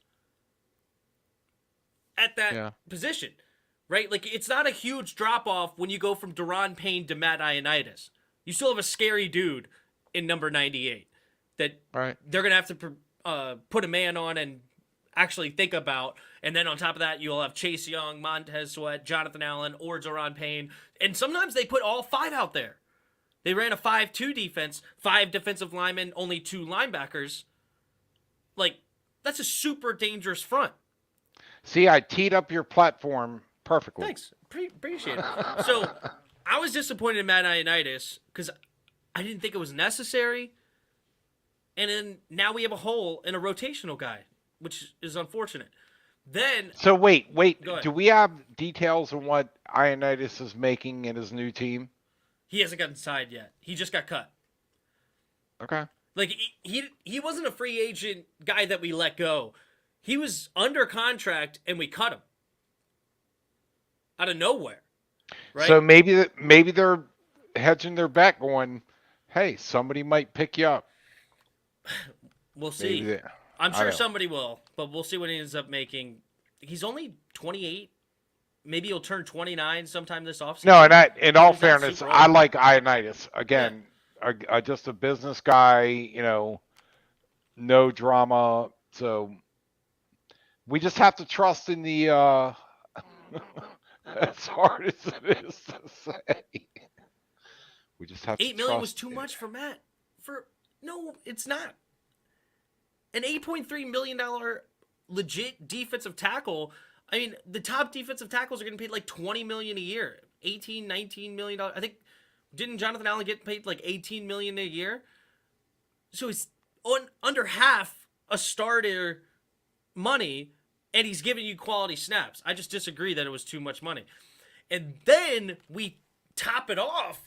at that position, right? Like, it's not a huge drop-off when you go from Daron Payne to Matt Ioannidis. You still have a scary dude in number 98 that they're going to have to put a man on and actually think about. And then on top of that, you'll have Chase Young, Montez Sweat, Jonathan Allen, or Daron Payne. And sometimes they put all 5 out there. They ran a 5-2 defense, 5 defensive linemen, only 2 linebackers. Like, that's a super dangerous front. See, I teed up your platform perfectly. Thanks. Appreciate it. So, I was disappointed in Matt Ioannidis because I didn't think it was necessary. And then now we have a hole in a rotational guy, which is unfortunate. Then. So wait. Do we have details on what Ioannidis is making in his new team? He hasn't gotten signed yet. He just got cut. Okay. Like, he wasn't a free agent guy that we let go. He was under contract and we cut him out of nowhere. Right? So maybe they're hedging their bet, going, "Hey, somebody might pick you up." We'll see. I'm sure somebody will, but we'll see what he ends up making. He's only 28. Maybe he'll turn 29 sometime this offseason. No, and in all fairness, I like Ioannidis. Again, just a business guy, no drama. So we just have to trust in the, as hard as it is to say. We just have to $8 million was too much for Matt. No, it's not. An $8.3 million legit defensive tackle. I mean, the top defensive tackles are getting paid like $20 million a year, $19 million. I think, didn't Jonathan Allen get paid like $18 million a year? So he's under half a starter money, and he's giving you quality snaps. I just disagree that it was too much money. And then we top it off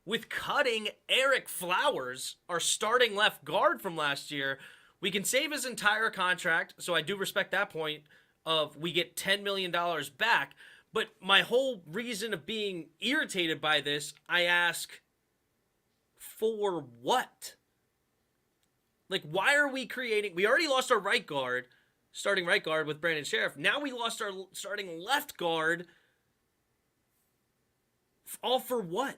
with cutting Eric Flowers, our starting left guard from last year. We can save his entire contract, so I do respect that point of we get $10 million back. But my whole reason of being irritated by this, I ask, for what? Like, why are we creating... We already lost our right guard, starting right guard with Brandon Scherff. Now we lost our starting left guard. All for what?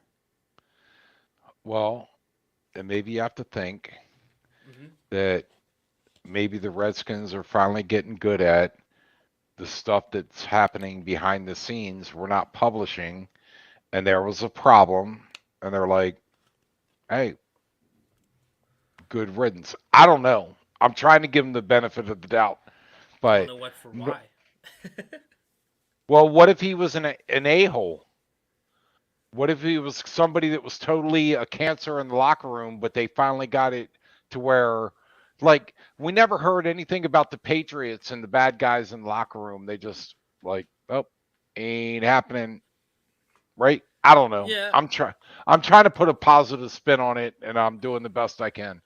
Well, and maybe you have to think that maybe the Redskins are finally getting good at the stuff that's happening behind the scenes. We're not publishing, and there was a problem, and they're like, hey, good riddance. I don't know. I'm trying to give them the benefit of the doubt. But I don't know what for why. Well, what if he was an a-hole? What if he was somebody that was totally a cancer in the locker room, but they finally got it to where, like, we never heard anything about the Patriots and the bad guys in the locker room. They just like, oh, ain't happening, right? I don't know. Yeah. I'm trying to put a positive spin on it, and I'm doing the best I can.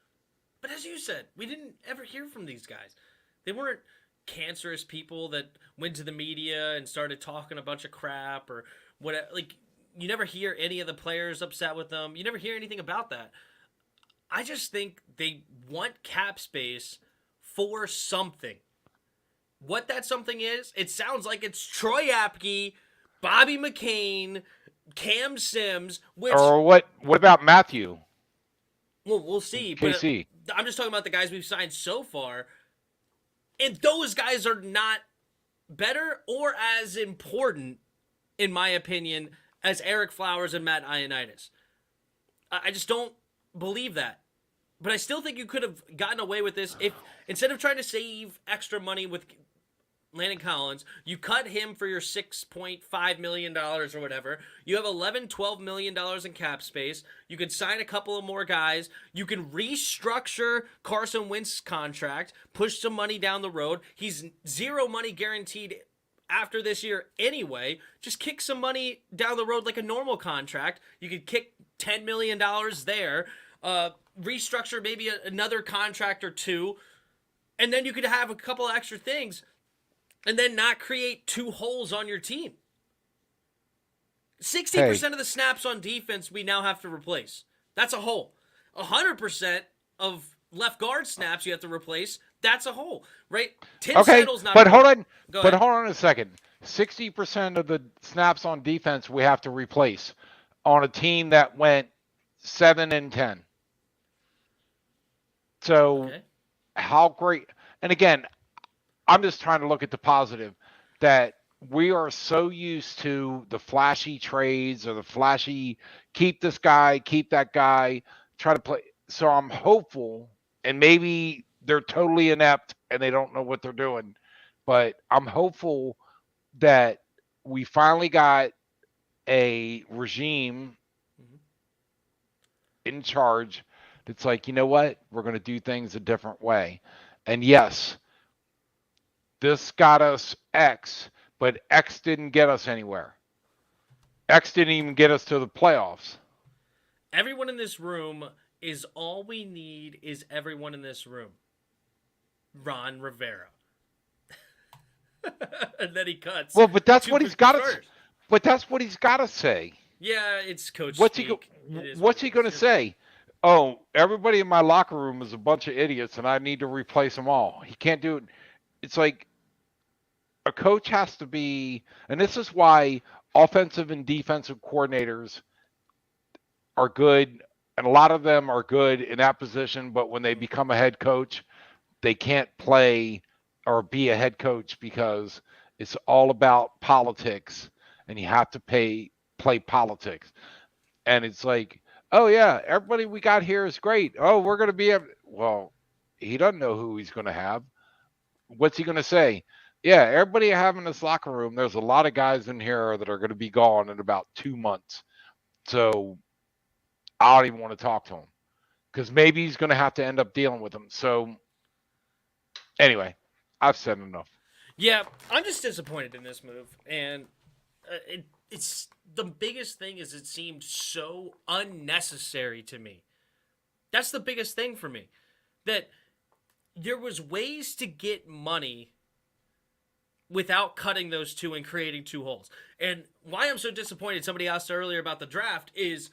But as you said, we didn't ever hear from these guys. They weren't cancerous people that went to the media and started talking a bunch of crap or whatever. Like, you never hear any of the players upset with them. You never hear anything about that. I just think they want cap space for something. What that something is, it sounds like it's Troy Apke, Bobby McCain, Cam Sims, which... Or what about Matthew? Well, we'll see. KC. But I'm just talking about the guys we've signed so far. And those guys are not better or as important, in my opinion, as Eric Flowers and Matt Ioannidis. I just don't believe that. But I still think you could have gotten away with this if, instead of trying to save extra money with Landon Collins. You cut him for your $6.5 million or whatever. You have $12 million in cap space. You could sign a couple of more guys. You can restructure Carson Wentz's contract, push some money down the road. He's zero money guaranteed after this year anyway. Just kick some money down the road like a normal contract. You could kick $10 million there. Restructure maybe another contract or two. And then you could have a couple extra things and then not create two holes on your team. 60% of the snaps on defense we now have to replace. That's a hole. 100% of left guard snaps you have to replace. That's a hole, right? Tim Settle's not. But hold on. But hold on a second. 60% of the snaps on defense we have to replace on a team that went 7-10. So how great? And again, I'm just trying to look at the positive that we are so used to the flashy trades or the flashy keep this guy, keep that guy, try to play. So I'm hopeful, and maybe they're totally inept and they don't know what they're doing, but I'm hopeful that we finally got a regime in charge that's like, you know what? We're going to do things a different way. And yes, this got us X, but X didn't get us anywhere. X didn't even get us to the playoffs. Everyone in this room is all we need is everyone in this room. Ron Rivera. And then he cuts. Well, but that's what he's got to. But that's what he's got to say. Yeah, it's coach. What's he going to say? Oh, everybody in my locker room is a bunch of idiots, and I need to replace them all. He can't do it. It's like a coach has to be, and this is why offensive and defensive coordinators are good, and a lot of them are good in that position, but when they become a head coach, they can't play or be a head coach because it's all about politics, and you have to play politics. And it's like, oh yeah, everybody we got here is great. Oh, we're going to be well, he doesn't know who he's going to have. What's he going to say? Yeah, everybody I have in this locker room, there's a lot of guys in here that are going to be gone in about 2 months. So I don't even want to talk to him because maybe he's going to have to end up dealing with them. So anyway, I've said enough. Yeah, I'm just disappointed in this move. And it's the biggest thing is it seemed so unnecessary to me. That's the biggest thing for me. That there was ways to get money without cutting those two and creating two holes. And why I'm so disappointed, somebody asked earlier about the draft, is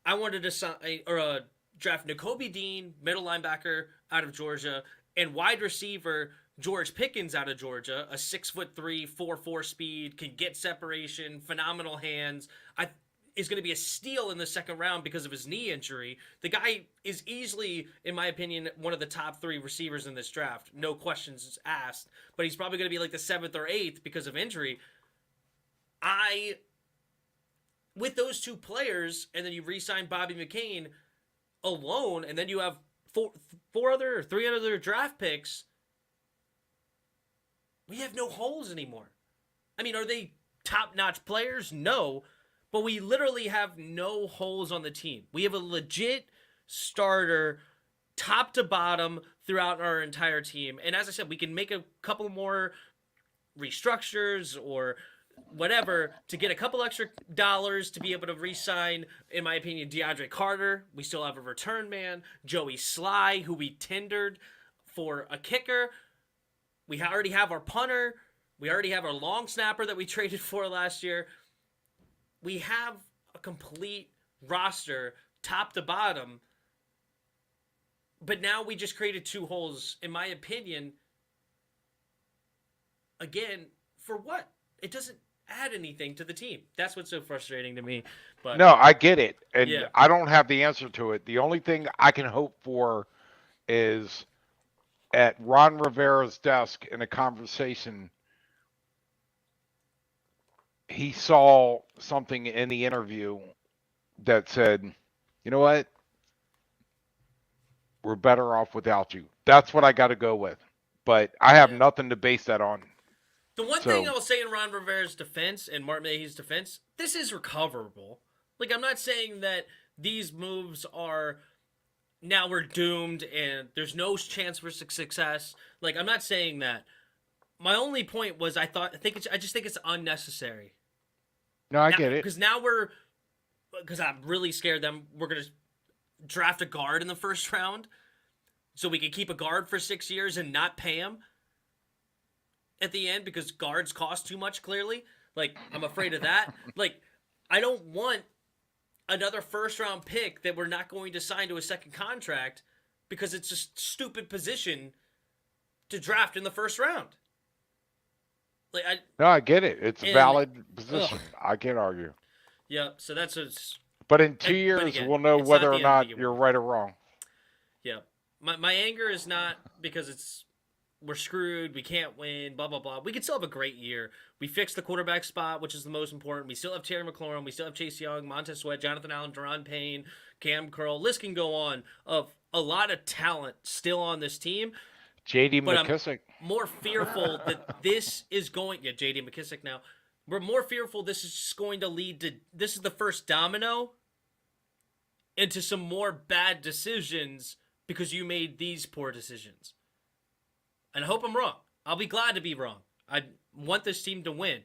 I wanted to draft Nakobe Dean, middle linebacker out of Georgia, and wide receiver George Pickens out of Georgia, a 6'3", 4.4 speed, can get separation, phenomenal hands. Is going to be a steal in the second round because of his knee injury. The guy is easily, in my opinion, one of the top 3 receivers in this draft. No questions asked. But he's probably going to be like the 7th or 8th because of injury. With those two players, and then you re-sign Bobby McCain alone, and then you have 3 other draft picks, we have no holes anymore. I mean, are they top-notch players? No. But we literally have no holes on the team. We have a legit starter, top to bottom, throughout our entire team. And as I said, we can make a couple more restructures or whatever to get a couple extra dollars to be able to re-sign, in my opinion, DeAndre Carter. We still have a return man. Joey Sly, who we tendered for a kicker. We already have our punter. We already have our long snapper that we traded for last year. We have a complete roster, top to bottom, but now we just created two holes, in my opinion. Again, for what? It doesn't add anything to the team. That's what's so frustrating to me. But no, I get it, and yeah. I don't have the answer to it. The only thing I can hope for is at Ron Rivera's desk in a conversation, he saw something in the interview that said, you know what? We're better off without you. That's what I got to go with. But I have nothing to base that on. The one thing So I'll say in Ron Rivera's defense and Martin Mayhew's defense, this is recoverable. Like, I'm not saying that these moves are now we're doomed and there's no chance for success. Like, I'm not saying that. My only point was I just think it's unnecessary. no, I get it. Because because I'm really scared that we're gonna draft a guard in the first round, so we can keep a guard for 6 years and not pay him at the end because guards cost too much. Clearly, like I'm afraid of that. Like I don't want another first round pick that we're not going to sign to a second contract because it's a stupid position to draft in the first round. Like I get it. It's a valid position. I can't argue. Yeah, so that's But in 2 years, again, we'll know it's whether not or the end of not the you're world. right or wrong. Yeah, my anger is not because we're screwed, we can't win, blah blah blah. We could still have a great year. We fixed the quarterback spot, which is the most important. We still have Terry McLaurin, we still have Chase Young, Montez Sweat, Jonathan Allen, Deron Payne, Cam Curl. List can go on of a lot of talent still on this team. J.D. But McKissic. I'm more fearful that this is going. Yeah, J.D. McKissic now. We're more fearful this is just going to lead to. This is the first domino into some more bad decisions because you made these poor decisions. And I hope I'm wrong. I'll be glad to be wrong. I want this team to win.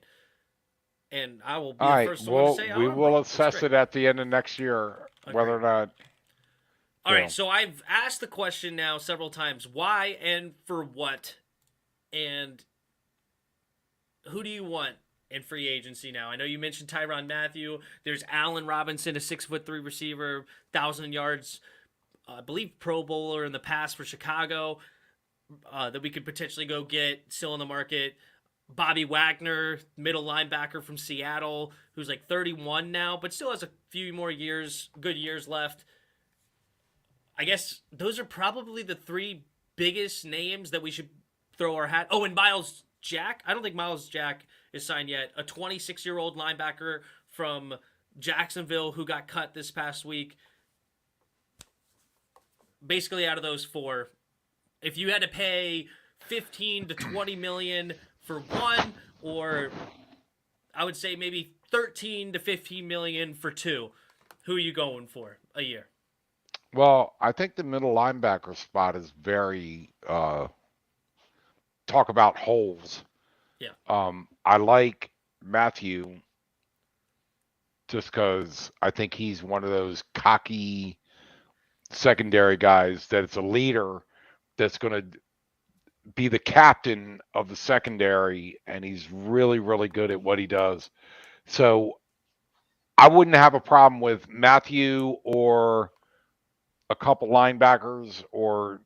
And I will be All the right, first one to say we I'm will wrong. assess it at the end of next year, whether or not. All right, so I've asked the question now several times, why and for what? And who do you want in free agency now? I know you mentioned Tyrann Mathieu. There's Allen Robinson, a 6'3" receiver, 1,000 yards, I believe Pro Bowler in the past for Chicago, that we could potentially go get, still in the market. Bobby Wagner, middle linebacker from Seattle, who's like 31 now, but still has a few more good years left. I guess those are probably the three biggest names that we should throw our hat. Oh, and Miles Jack. I don't think Miles Jack is signed yet. A 26-year-old linebacker from Jacksonville who got cut this past week. Basically, out of those four, if you had to pay 15 to 20 million for one, or I would say maybe 13 to 15 million for two, who are you going for a year? Well, I think the middle linebacker spot is very talk about holes. Yeah. I like Mathieu just because I think he's one of those cocky secondary guys that it's a leader that's going to be the captain of the secondary, and he's really, really good at what he does. So I wouldn't have a problem with Mathieu or a couple linebackers or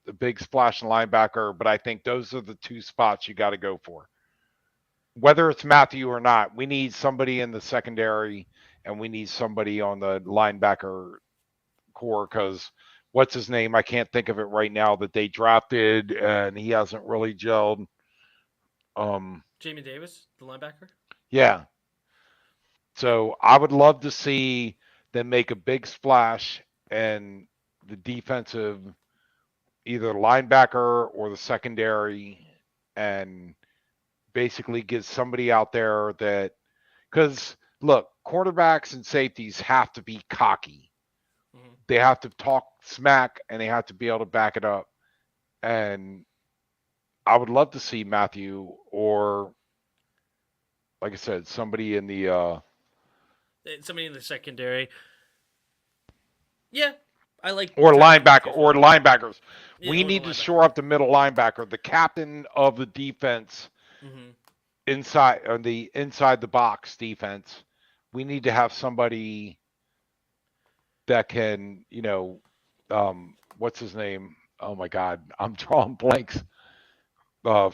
the big splashing linebacker, but I think those are the two spots you got to go for. Whether it's Mathieu or not, we need somebody in the secondary and we need somebody on the linebacker core because what's his name? I can't think of it right now that they drafted and he hasn't really gelled. Jamie Davis, the linebacker? Yeah. So I would love to see them make a big splash and the defensive, either linebacker or the secondary, and basically get somebody out there that, because look, quarterbacks and safeties have to be cocky. Mm-hmm. They have to talk smack and they have to be able to back it up. And I would love to see Mathieu or, like I said, somebody in the secondary. Yeah, I like or linebacker or linebackers. Yeah, we need to shore up the middle linebacker, the captain of the defense, inside the box defense. We need to have somebody that can, what's his name? Oh my God, I'm drawing blanks. Who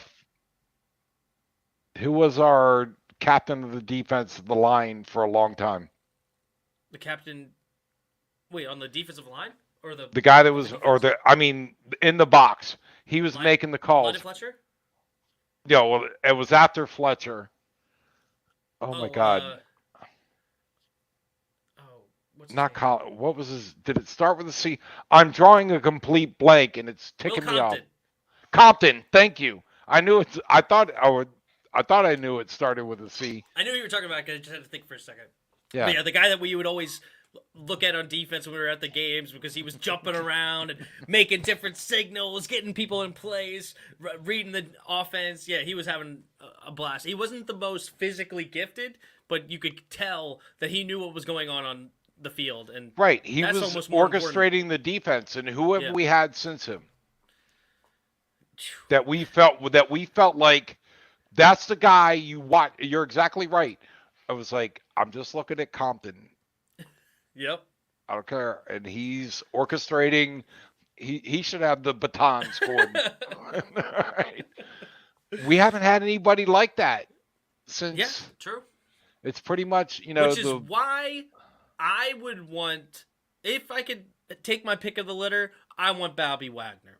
was our captain of the defense of the line for a long time? The captain. Wait, on the defensive line or the guy that was, in the box. He was making the calls. London Fletcher? Yeah, well, it was after Fletcher. Oh my God. What's not Colin. What was his? Did it start with a C? I'm drawing a complete blank, and it's ticking me off. Compton. Thank you. I knew it's. I thought I thought I knew it started with a C. I knew you were talking about it. I just had to think for a second. Yeah. But yeah, the guy that we would always look at on defense when we were at the games because he was jumping around and making different signals, getting people in place, reading the offense. Yeah, he was having a blast. He wasn't the most physically gifted, but you could tell that he knew what was going on the field. And right, he was orchestrating the defense. And who have we had since him? That we felt like that's the guy you watch. You're exactly right. I was like, I'm just looking at Compton. Yep. I don't care. And he's orchestrating. He should have the baton scored. Right. We haven't had anybody like that since. Yeah, true. It's pretty much, Which is why I would want, if I could take my pick of the litter, I want Bobby Wagner.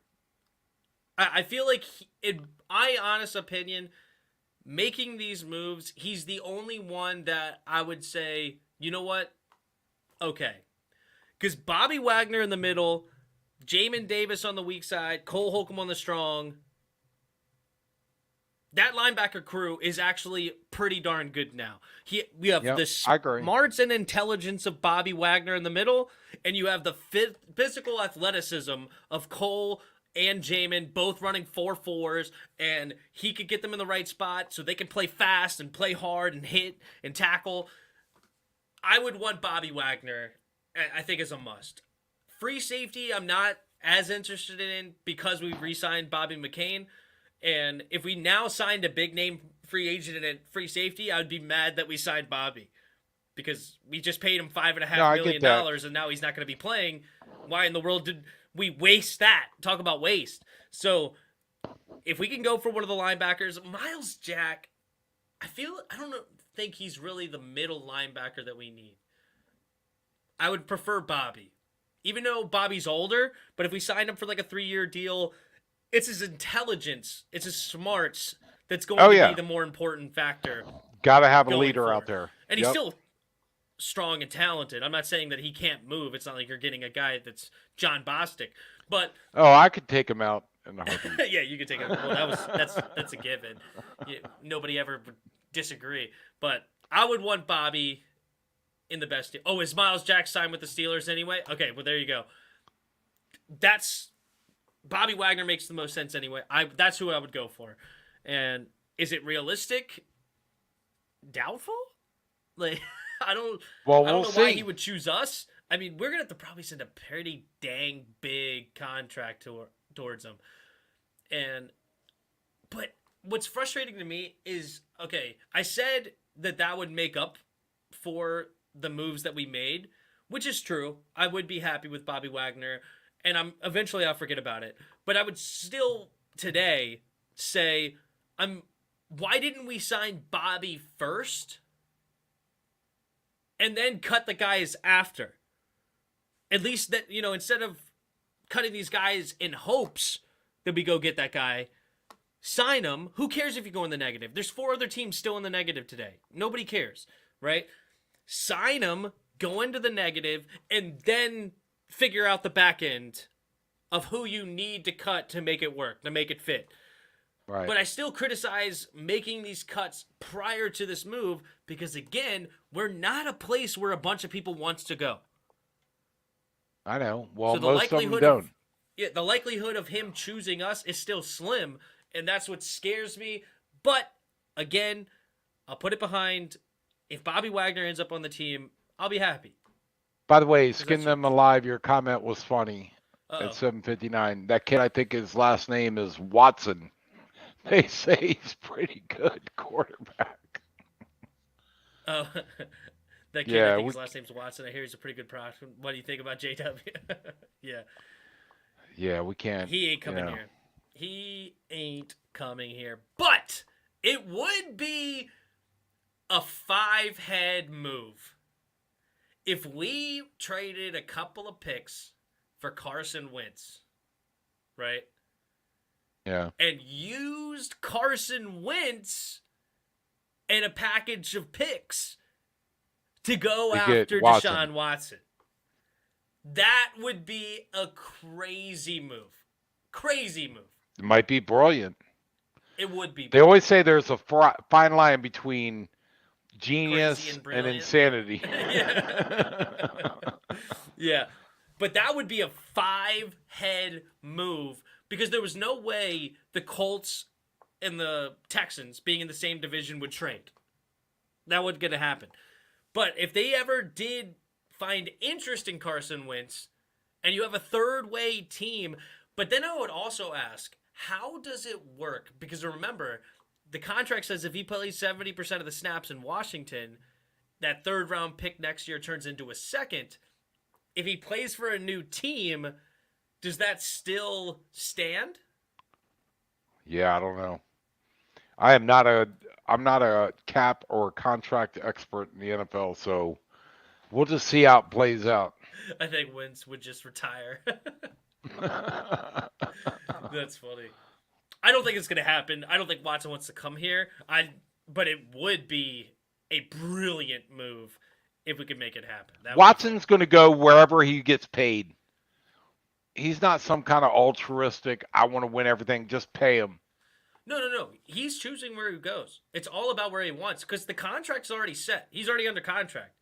I feel like, honest opinion, making these moves, he's the only one that I would say, you know what? Okay. Because Bobby Wagner in the middle, Jamin Davis on the weak side, Cole Holcomb on the strong. That linebacker crew is actually pretty darn good now. We have the smarts and intelligence of Bobby Wagner in the middle, and you have the physical athleticism of Cole and Jamin both running 4.4s, and he could get them in the right spot so they can play fast and play hard and hit and tackle. I would want Bobby Wagner, I think, as a must. Free safety, I'm not as interested in because we re-signed Bobby McCain. And if we now signed a big-name free agent and free safety, I would be mad that we signed Bobby. Because we just paid him $5.5 million, and now he's not going to be playing. Why in the world did we waste that? Talk about waste. So, if we can go for one of the linebackers, Miles Jack, I don't think he's really the middle linebacker that we need. I would prefer Bobby. Even though Bobby's older, but if we signed him for like a 3-year deal, it's his intelligence, it's his smarts that's going to be the more important factor. Got to have a leader out there. And he's still strong and talented. I'm not saying that he can't move. It's not like you're getting a guy that's John Bostic. But I could take him out in a heartbeat. Yeah, you could take him. Well, that's a given. Nobody ever would disagree. But I would want Bobby in the best deal. Oh, is Miles Jack signed with the Steelers anyway? Okay, well, there you go. Bobby Wagner makes the most sense anyway. That's who I would go for. And is it realistic? Doubtful? Like, I don't know why he would choose us. I mean, we're going to have to probably send a pretty dang big contract towards him. But what's frustrating to me is, okay, I said that would make up for the moves that we made, which is true. I would be happy with Bobby Wagner, and eventually I'll forget about it. But I would still today say, why didn't we sign Bobby first and then cut the guys after? At least that, instead of cutting these guys in hopes that we go get that guy, sign him. Who cares if you go in the negative? There's 4 other teams still in the negative today. Nobody cares, right? Sign him, go into the negative, and then figure out the back end of who you need to cut to make it work, to make it fit. Right. But I still criticize making these cuts prior to this move because, again, we're not a place where a bunch of people wants to go. I know. Well, so most of them don't. The likelihood of him choosing us is still slim, and that's what scares me. But, again, I'll put it behind. If Bobby Wagner ends up on the team, I'll be happy. By the way, Skin Them Alive, your comment was funny at 7:59. That kid, I think his last name is Watson. They say he's pretty good quarterback. Oh, that kid, I think his last name's Watson. I hear he's a pretty good prospect. What do you think about JW? Yeah. Yeah, we can't. He ain't coming here. He ain't coming here. But it would be a 5-head move if we traded a couple of picks for Carson Wentz, right? Yeah. And used Carson Wentz and a package of picks to go after Deshaun Watson. That would be a crazy move. Crazy move. It might be brilliant. It would be. They always say there's a fine line between Crazy genius and and brilliant. insanity. Yeah. Yeah. But that would be a 5-head move because there was no way the Colts and the Texans being in the same division would trade. That wasn't going to happen. But if they ever did find interest in Carson Wentz and you have a third way team, but then I would also ask, how does it work? Because remember, the contract says if he plays 70% of the snaps in Washington, that third round pick next year turns into a second. If he plays for a new team, does that still stand? Yeah, I don't know. I'm not a cap or contract expert in the NFL, so we'll just see how it plays out. I think Wentz would just retire. That's funny. I don't think it's going to happen. I don't think Watson wants to come here. But it would be a brilliant move if we could make it happen. Watson's going to go wherever he gets paid. He's not some kind of altruistic, I want to win everything, just pay him. No. He's choosing where he goes. It's all about where he wants because the contract's already set. He's already under contract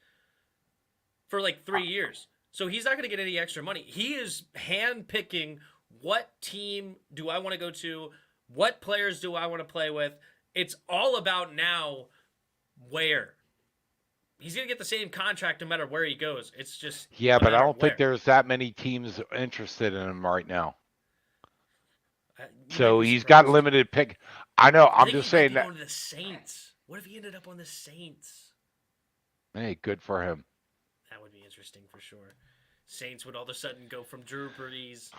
for like 3 years. So he's not going to get any extra money. He is hand-picking what team do I want to go to, what players do I want to play with. It's all about now where. He's going to get the same contract no matter where he goes. It's just yeah, but I don't where. think there's that many teams interested in him right now. You So he's got limited pick. I know. I'm just saying that. Going to the Saints. What if he ended up on the Saints? Hey, good for him. That would be interesting for sure. Saints would all of a sudden go from Drew Brees.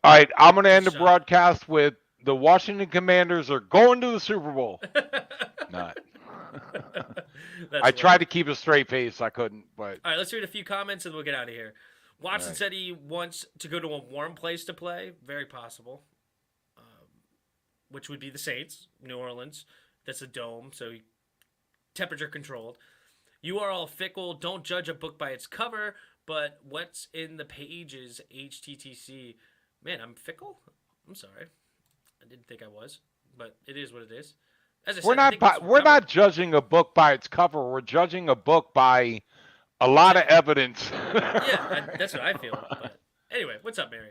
All right, I'm going to end the broadcast with the Washington Commanders are going to the Super Bowl. Not. I tried to keep a straight face. I couldn't, but. All right, let's read a few comments and we'll get out of here. Watson said he wants to go to a warm place to play. Very possible. Which would be the Saints, New Orleans. That's a dome, so temperature controlled. You are all fickle. Don't judge a book by its cover, but what's in the pages, HTTC. Man, I'm fickle? I'm sorry. I didn't think I was, but it is what it is. As I we're not judging a book by its cover. We're judging a book by a lot of evidence. Yeah, that's what I feel. But anyway, what's up, Mary?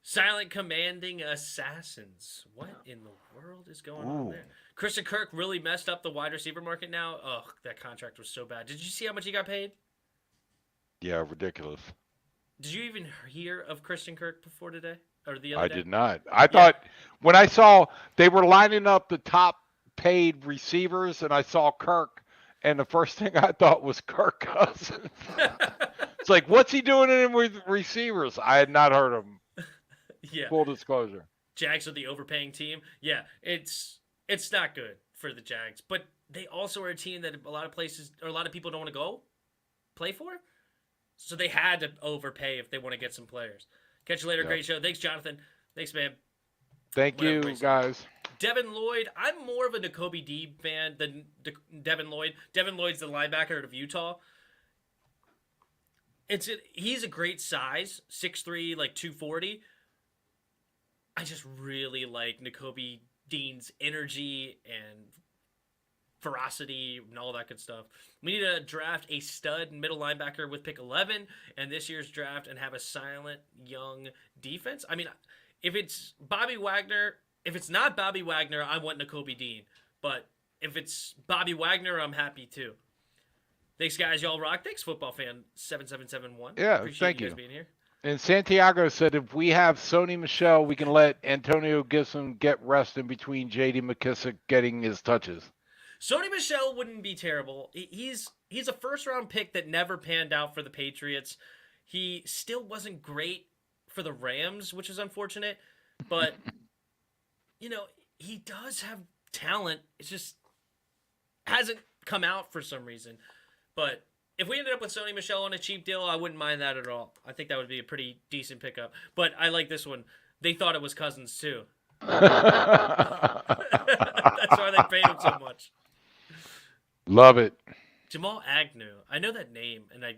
Silent commanding assassins. What in the world is going on there? Christian Kirk really messed up the wide receiver market now. Ugh, that contract was so bad. Did you see how much he got paid? Yeah, ridiculous. Did you even hear of Christian Kirk before today? Or the other day? I did not. I thought when I saw they were lining up the top paid receivers and I saw Kirk, and the first thing I thought was Kirk Cousins. It's like, what's he doing in with receivers? I had not heard of him. Yeah. Full disclosure. Jags are the overpaying team. Yeah, it's not good for the Jags, but they also are a team that a lot of people don't want to go play for. So they had to overpay if they want to get some players. Catch you later. Yep. Great show. Thanks, Jonathan. Thanks, man. Thank you, guys. Devin Lloyd. I'm more of a Nakobe Dean fan than Devin Lloyd. Devin Lloyd's the linebacker out of Utah. He's a great size, 6'3", like 240. I just really like Nakobe Dean's energy and ferocity and all that good stuff. We need to draft a stud middle linebacker with pick 11 and this year's draft and have a silent young defense. I mean, if it's not Bobby Wagner, I want Nakobe Dean. But if it's Bobby Wagner, I'm happy too. Thanks, guys. Y'all rock. Thanks, football fan 7771. Yeah, Appreciate you guys being here. And Santiago said if we have Sony Michel, we can let Antonio Gibson get rest in between J.D. McKissic getting his touches. Sony Michel wouldn't be terrible. He's a first-round pick that never panned out for the Patriots. He still wasn't great for the Rams, which is unfortunate. But, he does have talent. It just hasn't come out for some reason. But if we ended up with Sony Michel on a cheap deal, I wouldn't mind that at all. I think that would be a pretty decent pickup. But I like this one. They thought it was Cousins, too. That's why they paid him so much. Love it. Jamal Agnew. I know that name, and I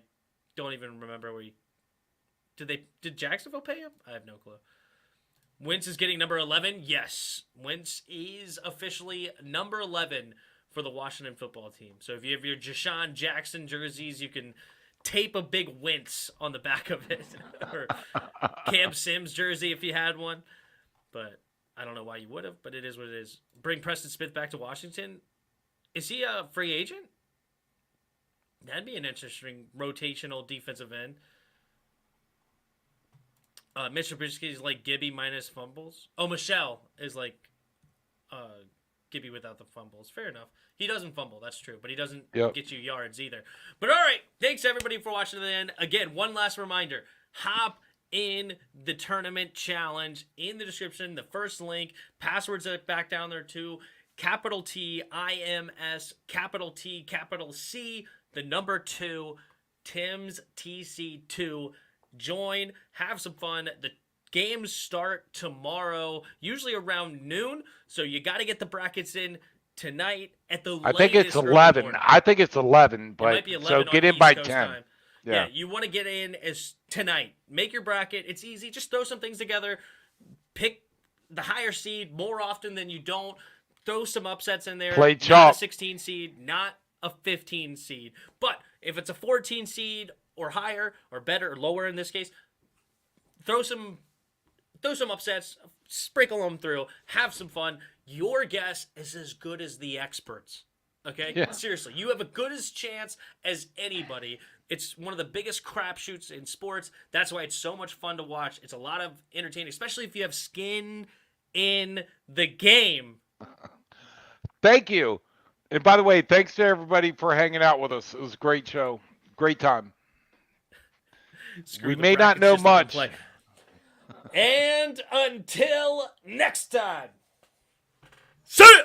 don't even remember where did Jacksonville pay him? I have no clue. Wentz is getting number 11. Yes, Wentz is officially number 11 for the Washington football team. So if you have your Deshaun Jackson jerseys, you can tape a big Wentz on the back of it. Or Cam Sims jersey if you had one. But I don't know why you would have, but it is what it is. Bring Preston Smith back to Washington. Is he a free agent? That'd be an interesting rotational defensive end. Mitch Trubisky is like Gibby minus fumbles. Oh, Michelle is like Gibby without the fumbles. Fair enough. He doesn't fumble, that's true, but he doesn't get you yards either. But all right, thanks everybody for watching to the end. Again, one last reminder. Hop in the tournament challenge in the description. The first link. Passwords are back down there too. Capital T, IMS, capital T, capital C, the number 2, Tim's TC2. Join, have some fun. The games start tomorrow, usually around noon. So you got to get the brackets in tonight at the latest. I think it's 11. I think it's 11, but it might be 11 so get on in by East 10. Coast time. Yeah, you want to get in as tonight. Make your bracket. It's easy. Just throw some things together. Pick the higher seed more often than you don't. Throw some upsets in there. Play not chalk. a 16 seed, not a 15 seed. But if it's a 14 seed or higher or better or lower in this case, throw some upsets, sprinkle them through, have some fun. Your guess is as good as the experts. Okay? Yeah. Seriously, you have a good as chance as anybody. It's one of the biggest crapshoots in sports. That's why it's so much fun to watch. It's a lot of entertaining, especially if you have skin in the game. Thank you. And by the way, thanks to everybody for hanging out with us. It was a great show. Great time. We may not know much. And until next time. See ya!